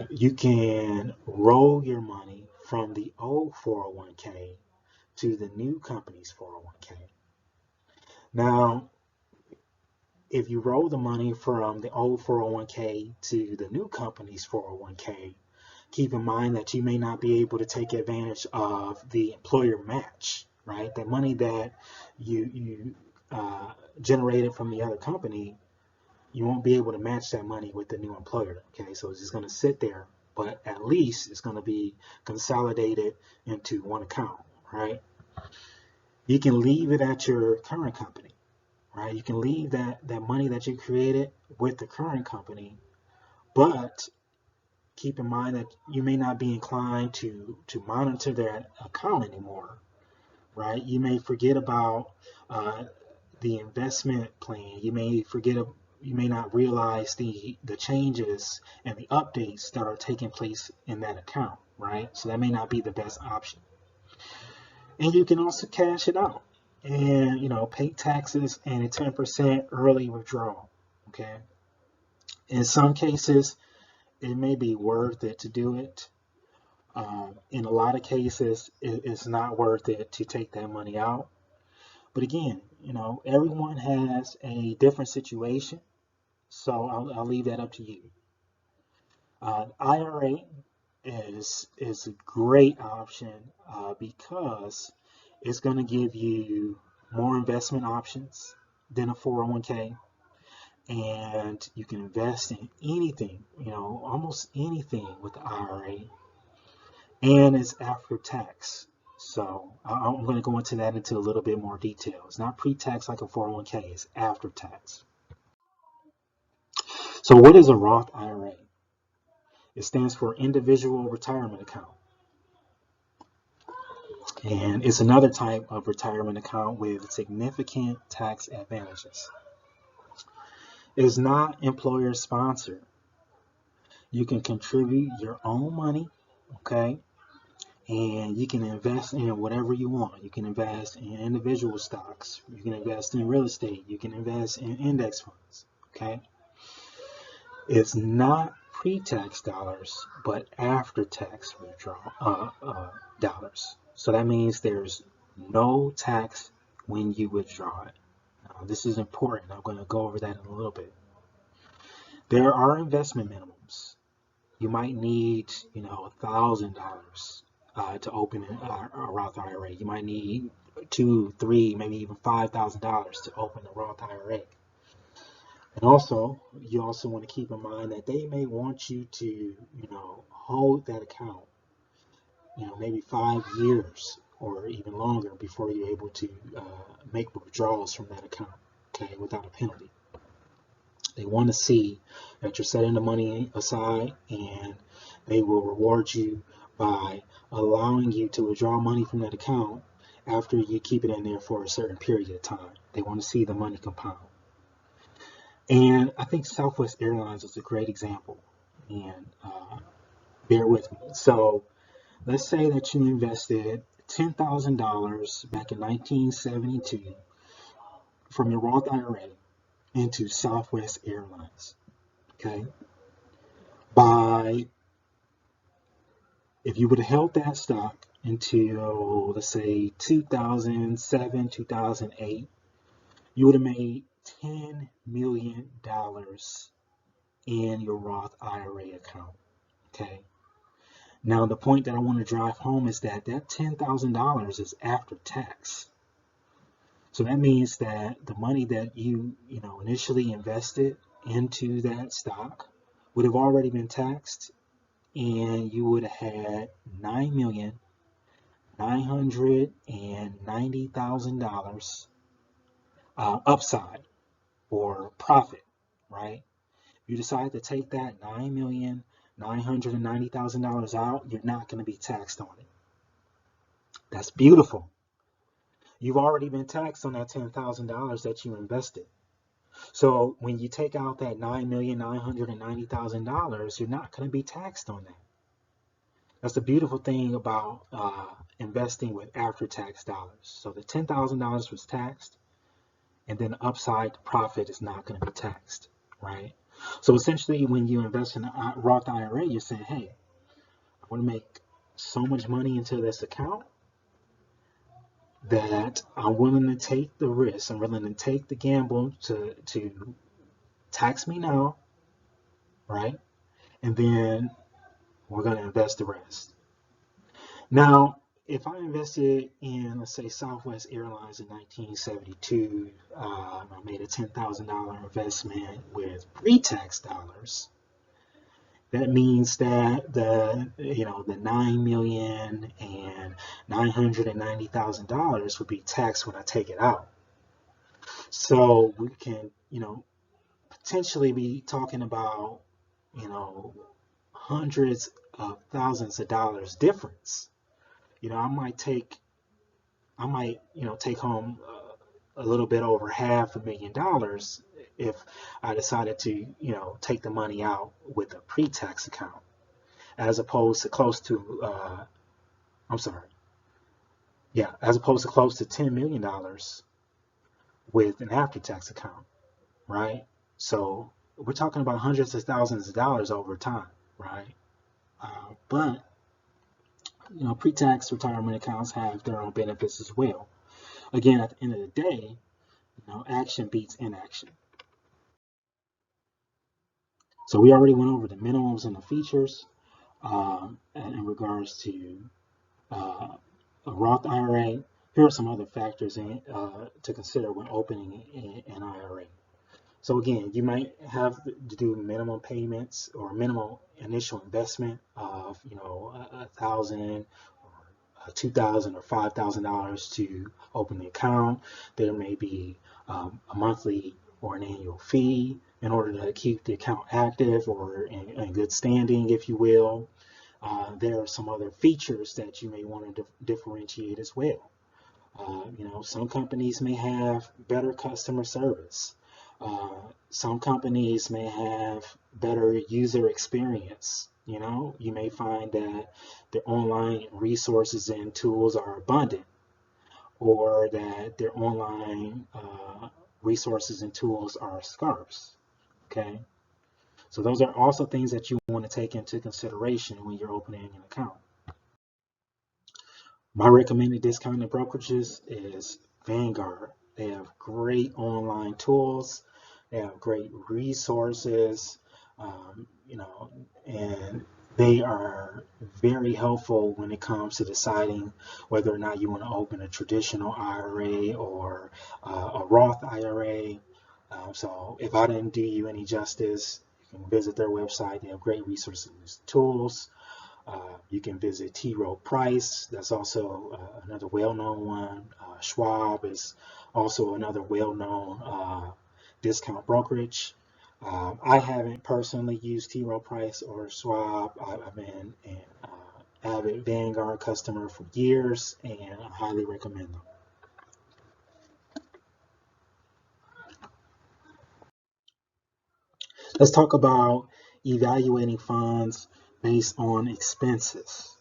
A: You can roll your money from the old 401k to the new company's 401k. Now, if you roll the money from the old 401k to the new company's 401k, keep in mind that you may not be able to take advantage of the employer match, right? The money that you generated from the other company, you won't be able to match that money with the new employer. Okay, so it's just going to sit there, but at least it's going to be consolidated into one account, right? You can leave it at your current company, right? You can leave that money that you created with the current company, but keep in mind that you may not be inclined to monitor their account anymore, right? You may forget about the investment plan. You may not realize the changes and the updates that are taking place in that account, right? So that may not be the best option. And you can also cash it out and pay taxes and a 10% early withdrawal. Okay. In some cases, it may be worth it to do it. In a lot of cases, it's not worth it to take that money out. But again, everyone has a different situation, so I'll leave that up to you. IRA is a great option because it's going to give you more investment options than a 401k, and you can invest in anything, almost anything with the IRA, and it's after tax. So I'm going to go into that into a little bit more detail. It's not pre-tax like a 401k, it's after tax. So what is a Roth IRA? It stands for Individual Retirement Account. And it's another type of retirement account with significant tax advantages. It is not employer sponsored. You can contribute your own money, okay? And you can invest in whatever you want. You can invest in individual stocks. You can invest in real estate. You can invest in index funds, okay? It's not pre-tax dollars, but after-tax dollars. So that means there's no tax when you withdraw it. Now, this is important. I'm going to go over that in a little bit. There are investment minimums. You might need, $1,000 to open a Roth IRA. You might need $2, $3, maybe even $5,000 to open a Roth IRA. And also, you also want to keep in mind that they may want you to, hold that account, maybe 5 years or even longer before you're able to make withdrawals from that account, okay, without a penalty. They want to see that you're setting the money aside, and they will reward you by allowing you to withdraw money from that account after you keep it in there for a certain period of time. They want to see the money compound. And I think Southwest Airlines is a great example. And bear with me. So let's say that you invested $10,000 back in 1972 from your Roth IRA into Southwest Airlines. Okay. If you would have held that stock until, let's say, 2007, 2008, you would have made $10 million in your Roth IRA account. Okay. Now, the point that I want to drive home is that $10,000 is after tax. So that means that the money that you initially invested into that stock would have already been taxed, and you would have had $9,990,000 upside or profit, right? You decide to take that $9,990,000 out, you're not going to be taxed on it. That's beautiful. You've already been taxed on that $10,000 that you invested. So when you take out that $9,990,000, you're not going to be taxed on that. That's the beautiful thing about investing with after-tax dollars. So the $10,000 was taxed, and then the upside profit is not going to be taxed, right? So essentially, when you invest in a Roth IRA, you're saying, hey, I want to make so much money into this account that I'm willing to take the risk. I'm willing to take the gamble to tax me now, right? And then we're going to invest the rest. Now, if I invested in, let's say, Southwest Airlines in 1972, I made a $10,000 investment with pre-tax dollars. That means that the $9,990,000 would be taxed when I take it out. So we can, potentially be talking about, hundreds of thousands of dollars difference. I might take home a little bit over $500,000 if I decided to, take the money out with a pre-tax account, as opposed to close to, as opposed to close to $10 million with an after-tax account, right? So we're talking about hundreds of thousands of dollars over time, right? But pre-tax retirement accounts have their own benefits as well. Again, at the end of the day, action beats inaction. So we already went over the minimums and the features in regards to a Roth IRA. Here are some other factors to consider when opening an IRA. So again, you might have to do minimum payments or minimal initial investment of $1,000 or $2,000 or $5,000 to open the account. There may be a monthly or an annual fee in order to keep the account active or in good standing, if you will. There are some other features that you may want to differentiate as well. Some companies may have better customer service. Some companies may have better user experience. You may find that their online resources and tools are abundant, or that their online resources and tools are scarce. Okay, so those are also things that you want to take into consideration when you're opening an account. My recommended discounted brokerages is Vanguard. They have great online tools. They have great resources, and they are very helpful when it comes to deciding whether or not you want to open a traditional IRA or a Roth IRA. So if I didn't do you any justice, you can visit their website. They have great resources and tools. You can visit T. Rowe Price. That's also another well-known one. Schwab is also another well-known discount brokerage. I haven't personally used T. Rowe Price or Schwab. I've been an avid Vanguard customer for years, and I highly recommend them. Let's talk about evaluating funds based on expenses.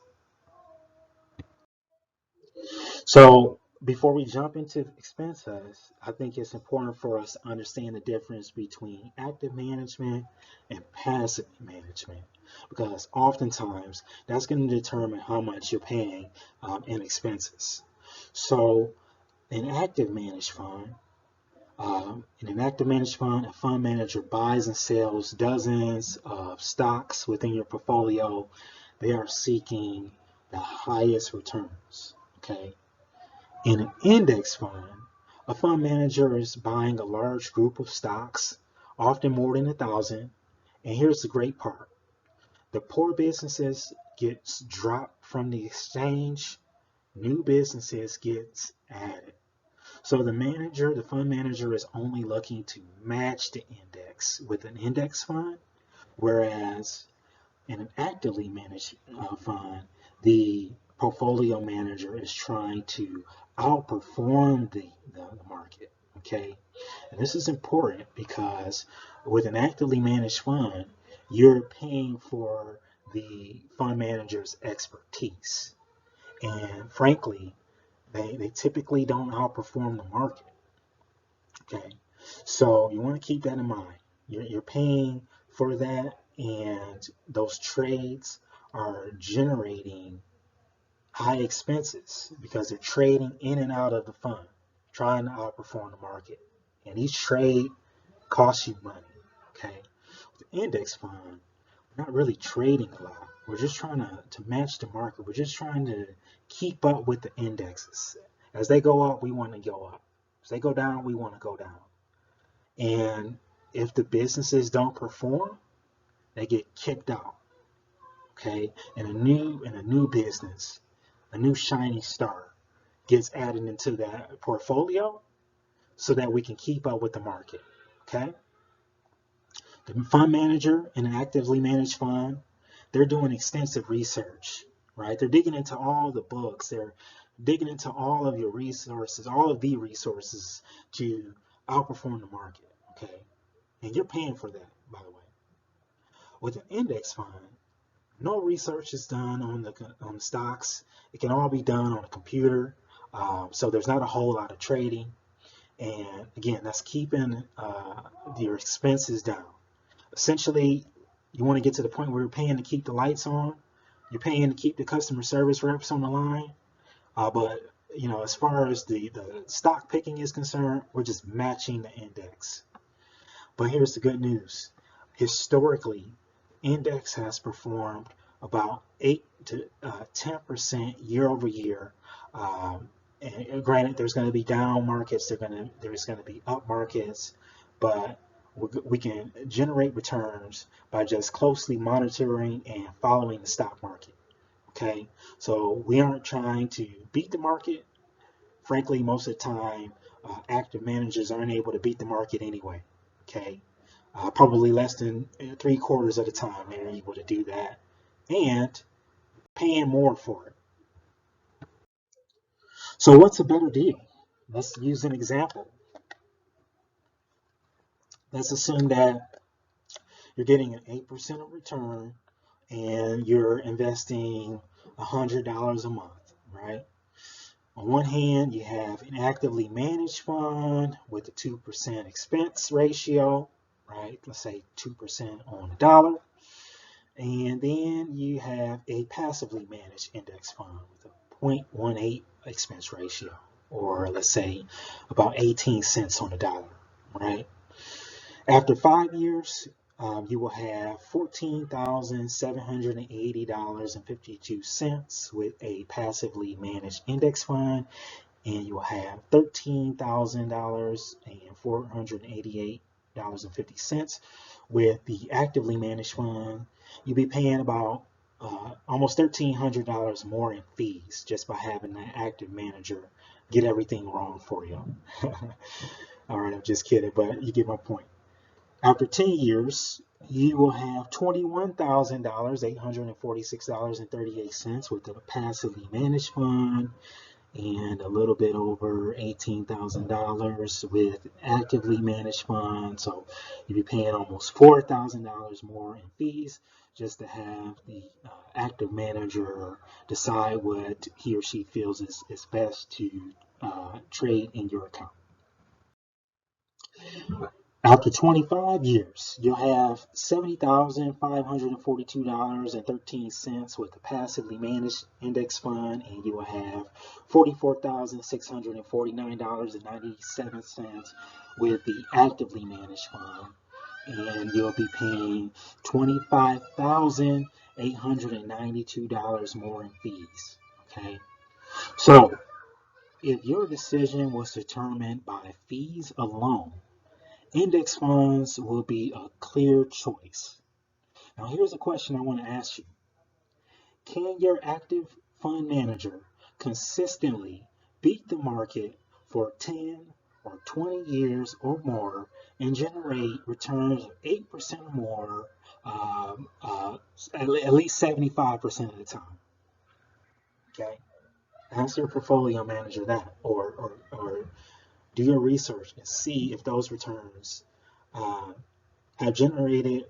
A: So before we jump into expenses, I think it's important for us to understand the difference between active management and passive management, because oftentimes that's going to determine how much you're paying in expenses. So an active managed fund, in an active managed fund, a fund manager buys and sells dozens of stocks within your portfolio. They are seeking the highest returns. Okay. In an index fund, a fund manager is buying a large group of stocks often more than 1,000. And here's the great part. The poor businesses gets dropped from the exchange, new businesses gets added. So the fund manager is only looking to match the index with an index fund, whereas in an actively managed fund, the portfolio manager is trying to outperform the market. Okay, and this is important because with an actively managed fund, you're paying for the fund manager's expertise. And frankly, they typically don't outperform the market. Okay, so you want to keep that in mind. You're paying for that, and those trades are generating high expenses because they're trading in and out of the fund, trying to outperform the market. And each trade costs you money. Okay, the index fund, we're not really trading a lot. We're just trying to match the market. We're just trying to keep up with the indexes. As they go up, we want to go up. As they go down, we want to go down. And if the businesses don't perform, they get kicked out. Okay, and a new business, a new shiny star gets added into that portfolio so that we can keep up with the market. Okay, the fund manager in an actively managed fund, they're doing extensive research, right? They're digging into all the books, they're digging into all of your resources, all of the resources to outperform the market. Okay, and you're paying for that, by the way. With an index fund, no research is done on the stocks. It can all be done on a computer, so there's not a whole lot of trading. And again, that's keeping your expenses down. Essentially, you want to get to the point where you're paying to keep the lights on, you're paying to keep the customer service reps on the line. But as far as the stock picking is concerned, we're just matching the index. But here's the good news. Historically, index has performed about 8 to 10% year over year. And granted, there's going to be down markets, there's going to be up markets, but we can generate returns by just closely monitoring and following the stock market. Okay, so we aren't trying to beat the market. Frankly, most of the time, active managers aren't able to beat the market anyway. Okay, probably less than 3/4 of the time they're able to do that, and paying more for it. So, what's a better deal? Let's use an example. Let's assume that you're getting an 8% of return and you're investing $100 a month, right? On one hand, you have an actively managed fund with a 2% expense ratio, right? Let's say 2% on the dollar. And then you have a passively managed index fund with a 0.18 expense ratio, or let's say about 18 cents on the dollar, right? After 5 years, you will have $14,780.52 with a passively managed index fund, and you will have $13,488.50 with the actively managed fund. You'll be paying about almost $1,300 more in fees just by having that active manager get everything wrong for you. All right, I'm just kidding, but you get my point. After 10 years, you will have $21,846.38 with a passively managed fund, and a little bit over $18,000 with actively managed funds. So you'd be paying almost $4,000 more in fees just to have the active manager decide what he or she feels is best to trade in your account. After 25 years, you'll have $70,542.13 with the passively managed index fund, and you will have $44,649.97 with the actively managed fund, and you'll be paying $25,892 more in fees. Okay, so if your decision was determined by fees alone, Index funds will be a clear choice. Now, here's a question I want to ask you. Can your active fund manager consistently beat the market for 10 or 20 years or more and generate returns of 8% or more at least 75% of the time? Okay, ask your portfolio manager that, or do your research and see if those returns uh, have generated,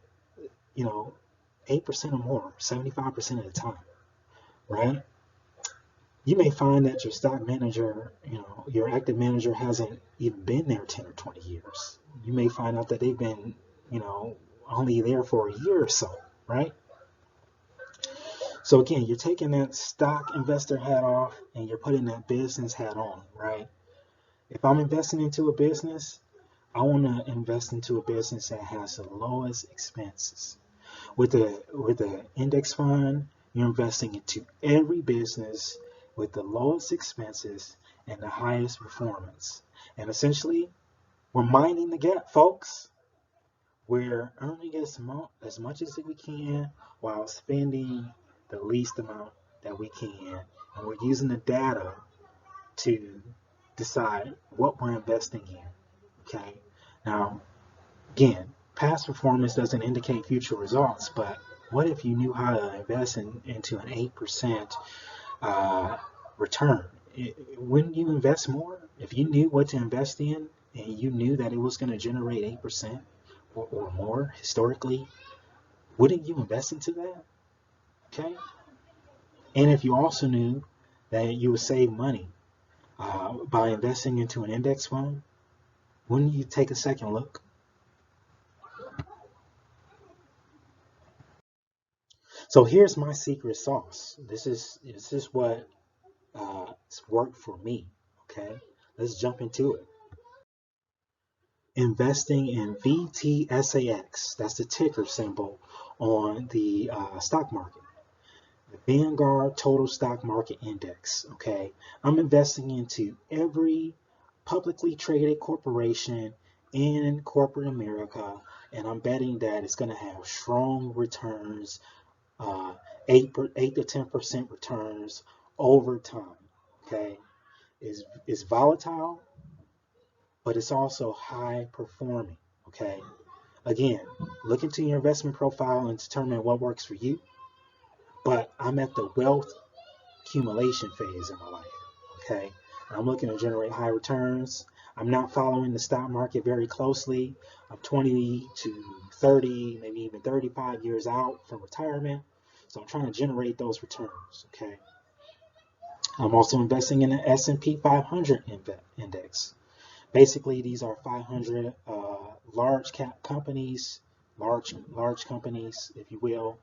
A: you know, 8% or more, 75% of the time, right? You may find that your stock manager, your active manager hasn't even been there 10 or 20 years. You may find out that they've been, you know, only there for a year or so, right? So again, you're taking that stock investor hat off and you're putting that business hat on, right? If I'm investing into a business, I want to invest into a business that has the lowest expenses. With the index fund, you're investing into every business with the lowest expenses and the highest performance. And essentially, we're minding the gap, folks. We're earning as much as we can while spending the least amount that we can. And we're using the data to decide what we're investing in. Okay. Now, again, past performance doesn't indicate future results, but what if you knew how to invest into an 8% uh, return? Wouldn't you invest more? If you knew what to invest in and you knew that it was going to generate 8% or more historically, wouldn't you invest into that? Okay. And if you also knew that you would save money by investing into an index fund, wouldn't you take a second look? So here's my secret sauce. This is what it's worked for me. Okay, let's jump into it. Investing in VTSAX. That's the ticker symbol on the stock market. The Vanguard Total Stock Market Index. Okay, I'm investing into every publicly traded corporation in corporate America, and I'm betting that it's going to have strong returns, uh, 8 to 10% returns over time. Okay, is volatile, but it's also high performing. Okay, again, look into your investment profile and determine what works for you. But I'm at the wealth accumulation phase in my life. Okay, I'm looking to generate high returns. I'm not following the stock market very closely. I'm 20 to 30, maybe even 35 years out from retirement. So I'm trying to generate those returns. Okay. I'm also investing in the S&P 500 index. Basically, these are 500 large cap companies, large companies, if you will,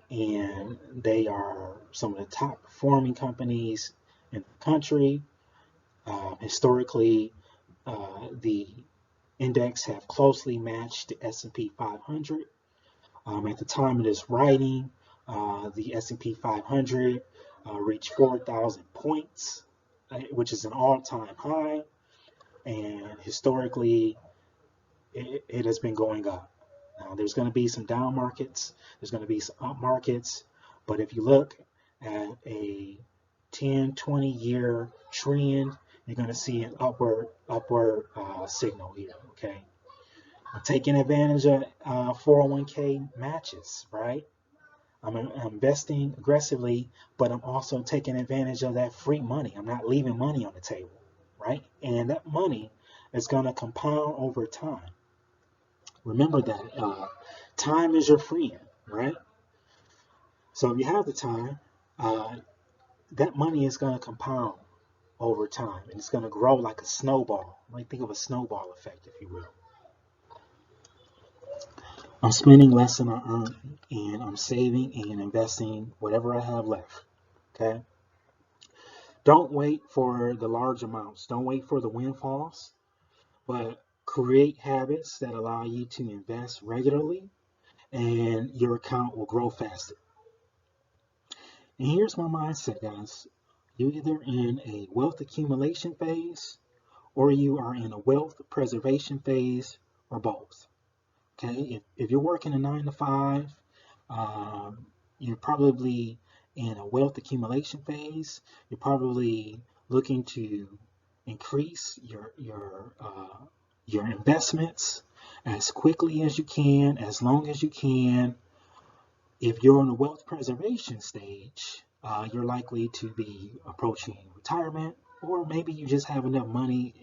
A: and they are some of the top performing companies in the country. Historically, the index have closely matched the S&P 500. At the time of this writing, the S&P 500 reached 4,000 points, which is an all-time high. And historically, it has been going up. Now, there's going to be some down markets, there's going to be some up markets, but if you look at a 10, 20-year trend, you're going to see an upward signal here. Okay, I'm taking advantage of 401k matches, right? I'm investing aggressively, but I'm also taking advantage of that free money. I'm not leaving money on the table, right? And that money is going to compound over time. Remember that time is your friend, right? So if you have the time, uh, that money is going to compound over time, and it's going to grow like a snowball. Like think of a snowball effect, if you will. I'm spending less than I earn, and I'm saving and investing whatever I have left. Okay. Don't wait for the large amounts. Don't wait for the windfalls, but create habits that allow you to invest regularly, and your account will grow faster. And here's my mindset, guys. You're either in a wealth accumulation phase or you are in a wealth preservation phase, or both. Okay, if you're working a 9 to 5, you're probably in a wealth accumulation phase. You're probably looking to increase your investments as quickly as you can, as long as you can. If you're in a wealth preservation stage, you're likely to be approaching retirement, or maybe you just have enough money,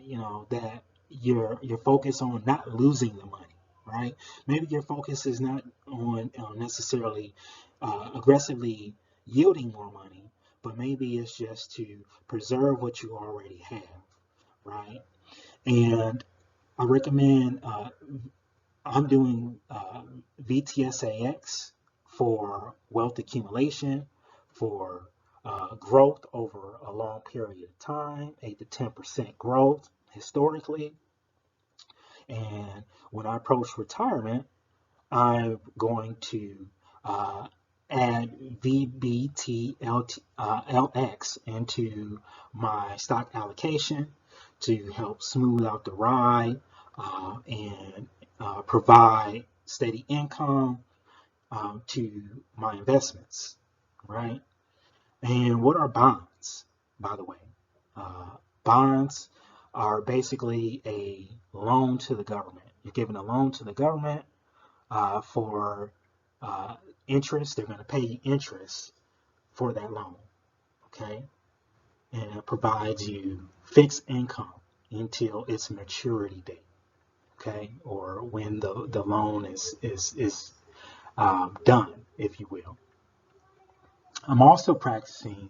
A: that you're focused on not losing the money, right? Maybe your focus is not on necessarily aggressively yielding more money, but maybe it's just to preserve what you already have, right? And I recommend I'm doing VTSAX for wealth accumulation, for growth over a long period of time, 8 to 10% growth historically. And when I approach retirement, I'm going to uh, add VBTLX into my stock allocation to help smooth out the ride and provide steady income to my investments, right? And what are bonds, by the way? Bonds are basically a loan to the government. You're giving a loan to the government for uh, interest. They're going to pay you interest for that loan, okay? And it provides you fixed income until its maturity date, okay? Or when the loan is done, if you will. I'm also practicing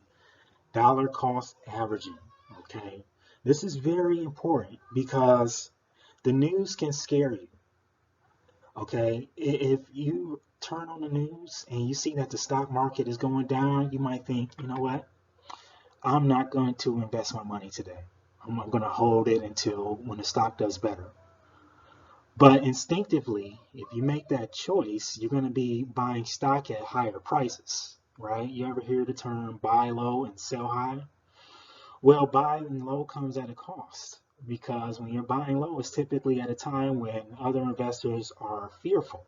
A: dollar cost averaging, okay? This is very important because the news can scare you. Okay, if you turn on the news and you see that the stock market is going down, you might think, you know what? I'm not going to invest my money today. I'm going to hold it until when the stock does better. But instinctively, if you make that choice, you're going to be buying stock at higher prices, right? You ever hear the term buy low and sell high? Well, buying low comes at a cost because when you're buying low, it's typically at a time when other investors are fearful.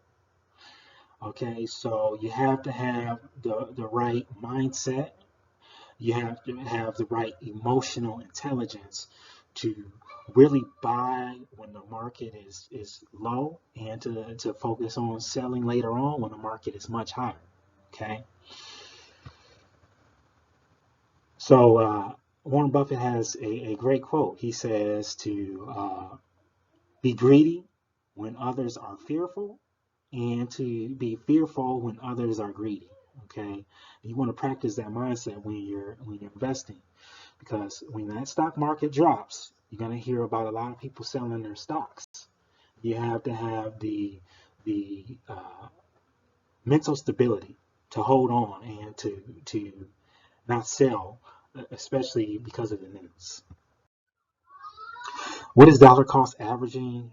A: Okay, so you have to have the right mindset. You have to have the right emotional intelligence to really buy when the market is low and to focus on selling later on when the market is much higher. Okay, so Warren Buffett has a great quote. He says to be greedy when others are fearful, and to be fearful when others are greedy. Okay, you want to practice that mindset when you're investing, because when that stock market drops, you're going to hear about a lot of people selling their stocks. You have to have the mental stability to hold on and to not sell, especially because of the news. What is dollar cost averaging?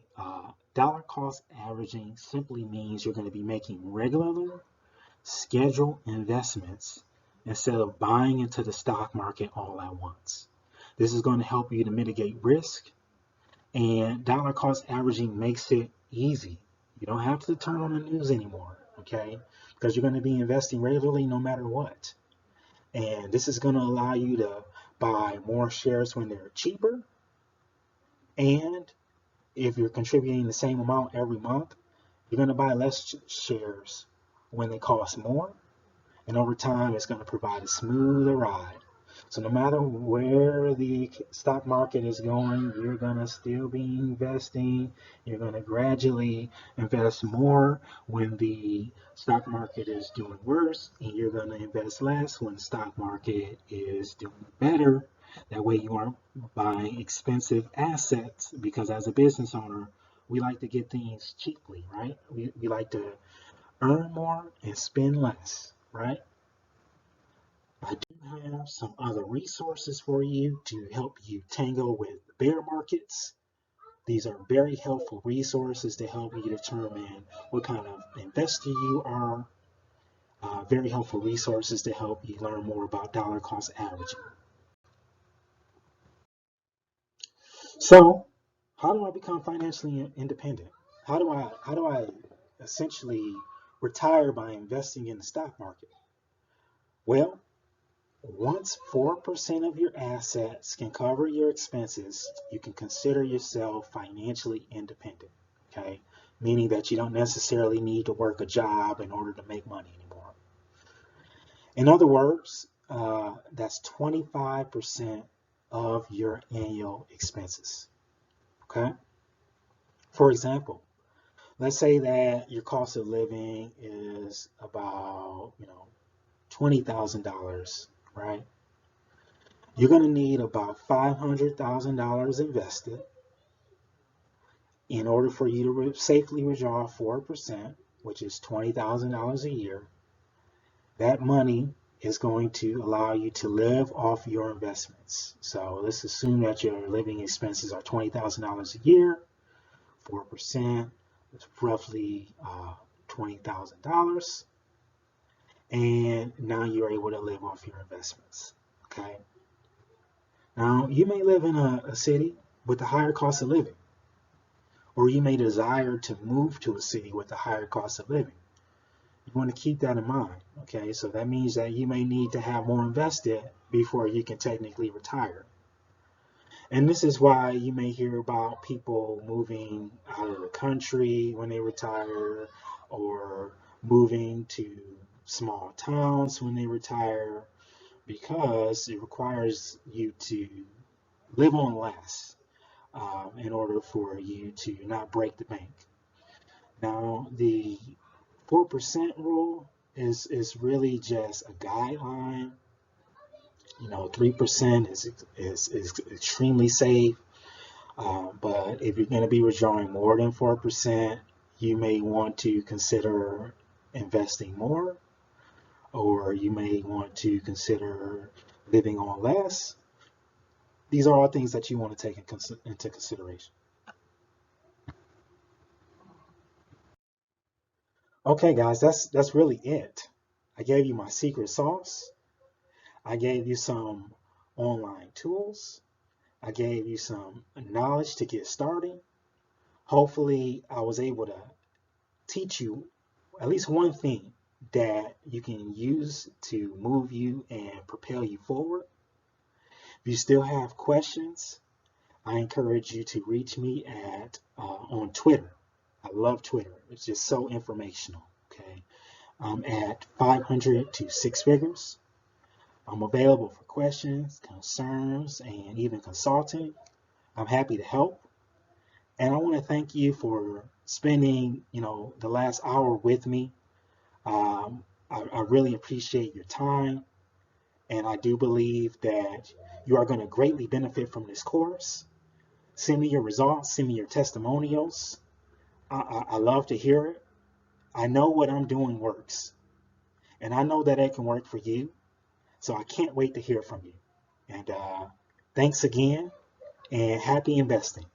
A: Dollar cost averaging simply means you're going to be making regular scheduled investments instead of buying into the stock market all at once. This is going to help you to mitigate risk, and dollar cost averaging makes it easy. You don't have to turn on the news anymore, okay? Because you're going to be investing regularly no matter what. And this is going to allow you to buy more shares when they're cheaper, and if you're contributing the same amount every month, you're going to buy less shares when they cost more. And over time, it's going to provide a smoother ride. So no matter where the stock market is going, you're going to still be investing. You're going to gradually invest more when the stock market is doing worse, and you're going to invest less when the stock market is doing better. That way you aren't buying expensive assets, because as a business owner, we like to get things cheaply, right? We like to earn more and spend less, right? I do have some other resources for you to help you tangle with bear markets. These are very helpful resources to help you determine what kind of investor you are. Very helpful resources to help you learn more about dollar cost averaging. So, how do I become financially independent? How do I essentially retire by investing in the stock market? Well, once 4% of your assets can cover your expenses, you can consider yourself financially independent. Okay? Meaning that you don't necessarily need to work a job in order to make money anymore. In other words, that's 25% of your annual expenses. Okay? For example, let's say that your cost of living is about, $20,000, right? You're going to need about $500,000 invested in order for you to safely withdraw 4%, which is $20,000 a year. That money is going to allow you to live off your investments. So let's assume that your living expenses are $20,000 a year. 4% is roughly $20,000. And now you're able to live off your investments. Okay. Now, you may live in a city with a higher cost of living, or you may desire to move to a city with a higher cost of living. You want to keep that in mind. Okay. So that means that you may need to have more invested before you can technically retire. And this is why you may hear about people moving out of the country when they retire, or moving to small towns when they retire, because it requires you to live on less in order for you to not break the bank. Now, the 4% rule is really just a guideline. 3% is extremely safe. But if you're going to be withdrawing more than 4%, you may want to consider investing more, or you may want to consider living on less. These are all things that you want to take into consideration. Okay, guys, that's really it. I gave you my secret sauce. I gave you some online tools. I gave you some knowledge to get started. Hopefully, I was able to teach you at least one thing that you can use to move you and propel you forward. If you still have questions, I encourage you to reach me at on Twitter. I love Twitter. It's just so informational. Okay, I'm at 500 to six figures. I'm available for questions, concerns, and even consulting. I'm happy to help. And I want to thank you for spending, the last hour with me. I really appreciate your time, and I do believe that you are going to greatly benefit from this course. Send me your results, send me your testimonials. I love to hear it. I know what I'm doing works, and I know that it can work for you. So I can't wait to hear from you. And thanks again, and happy investing.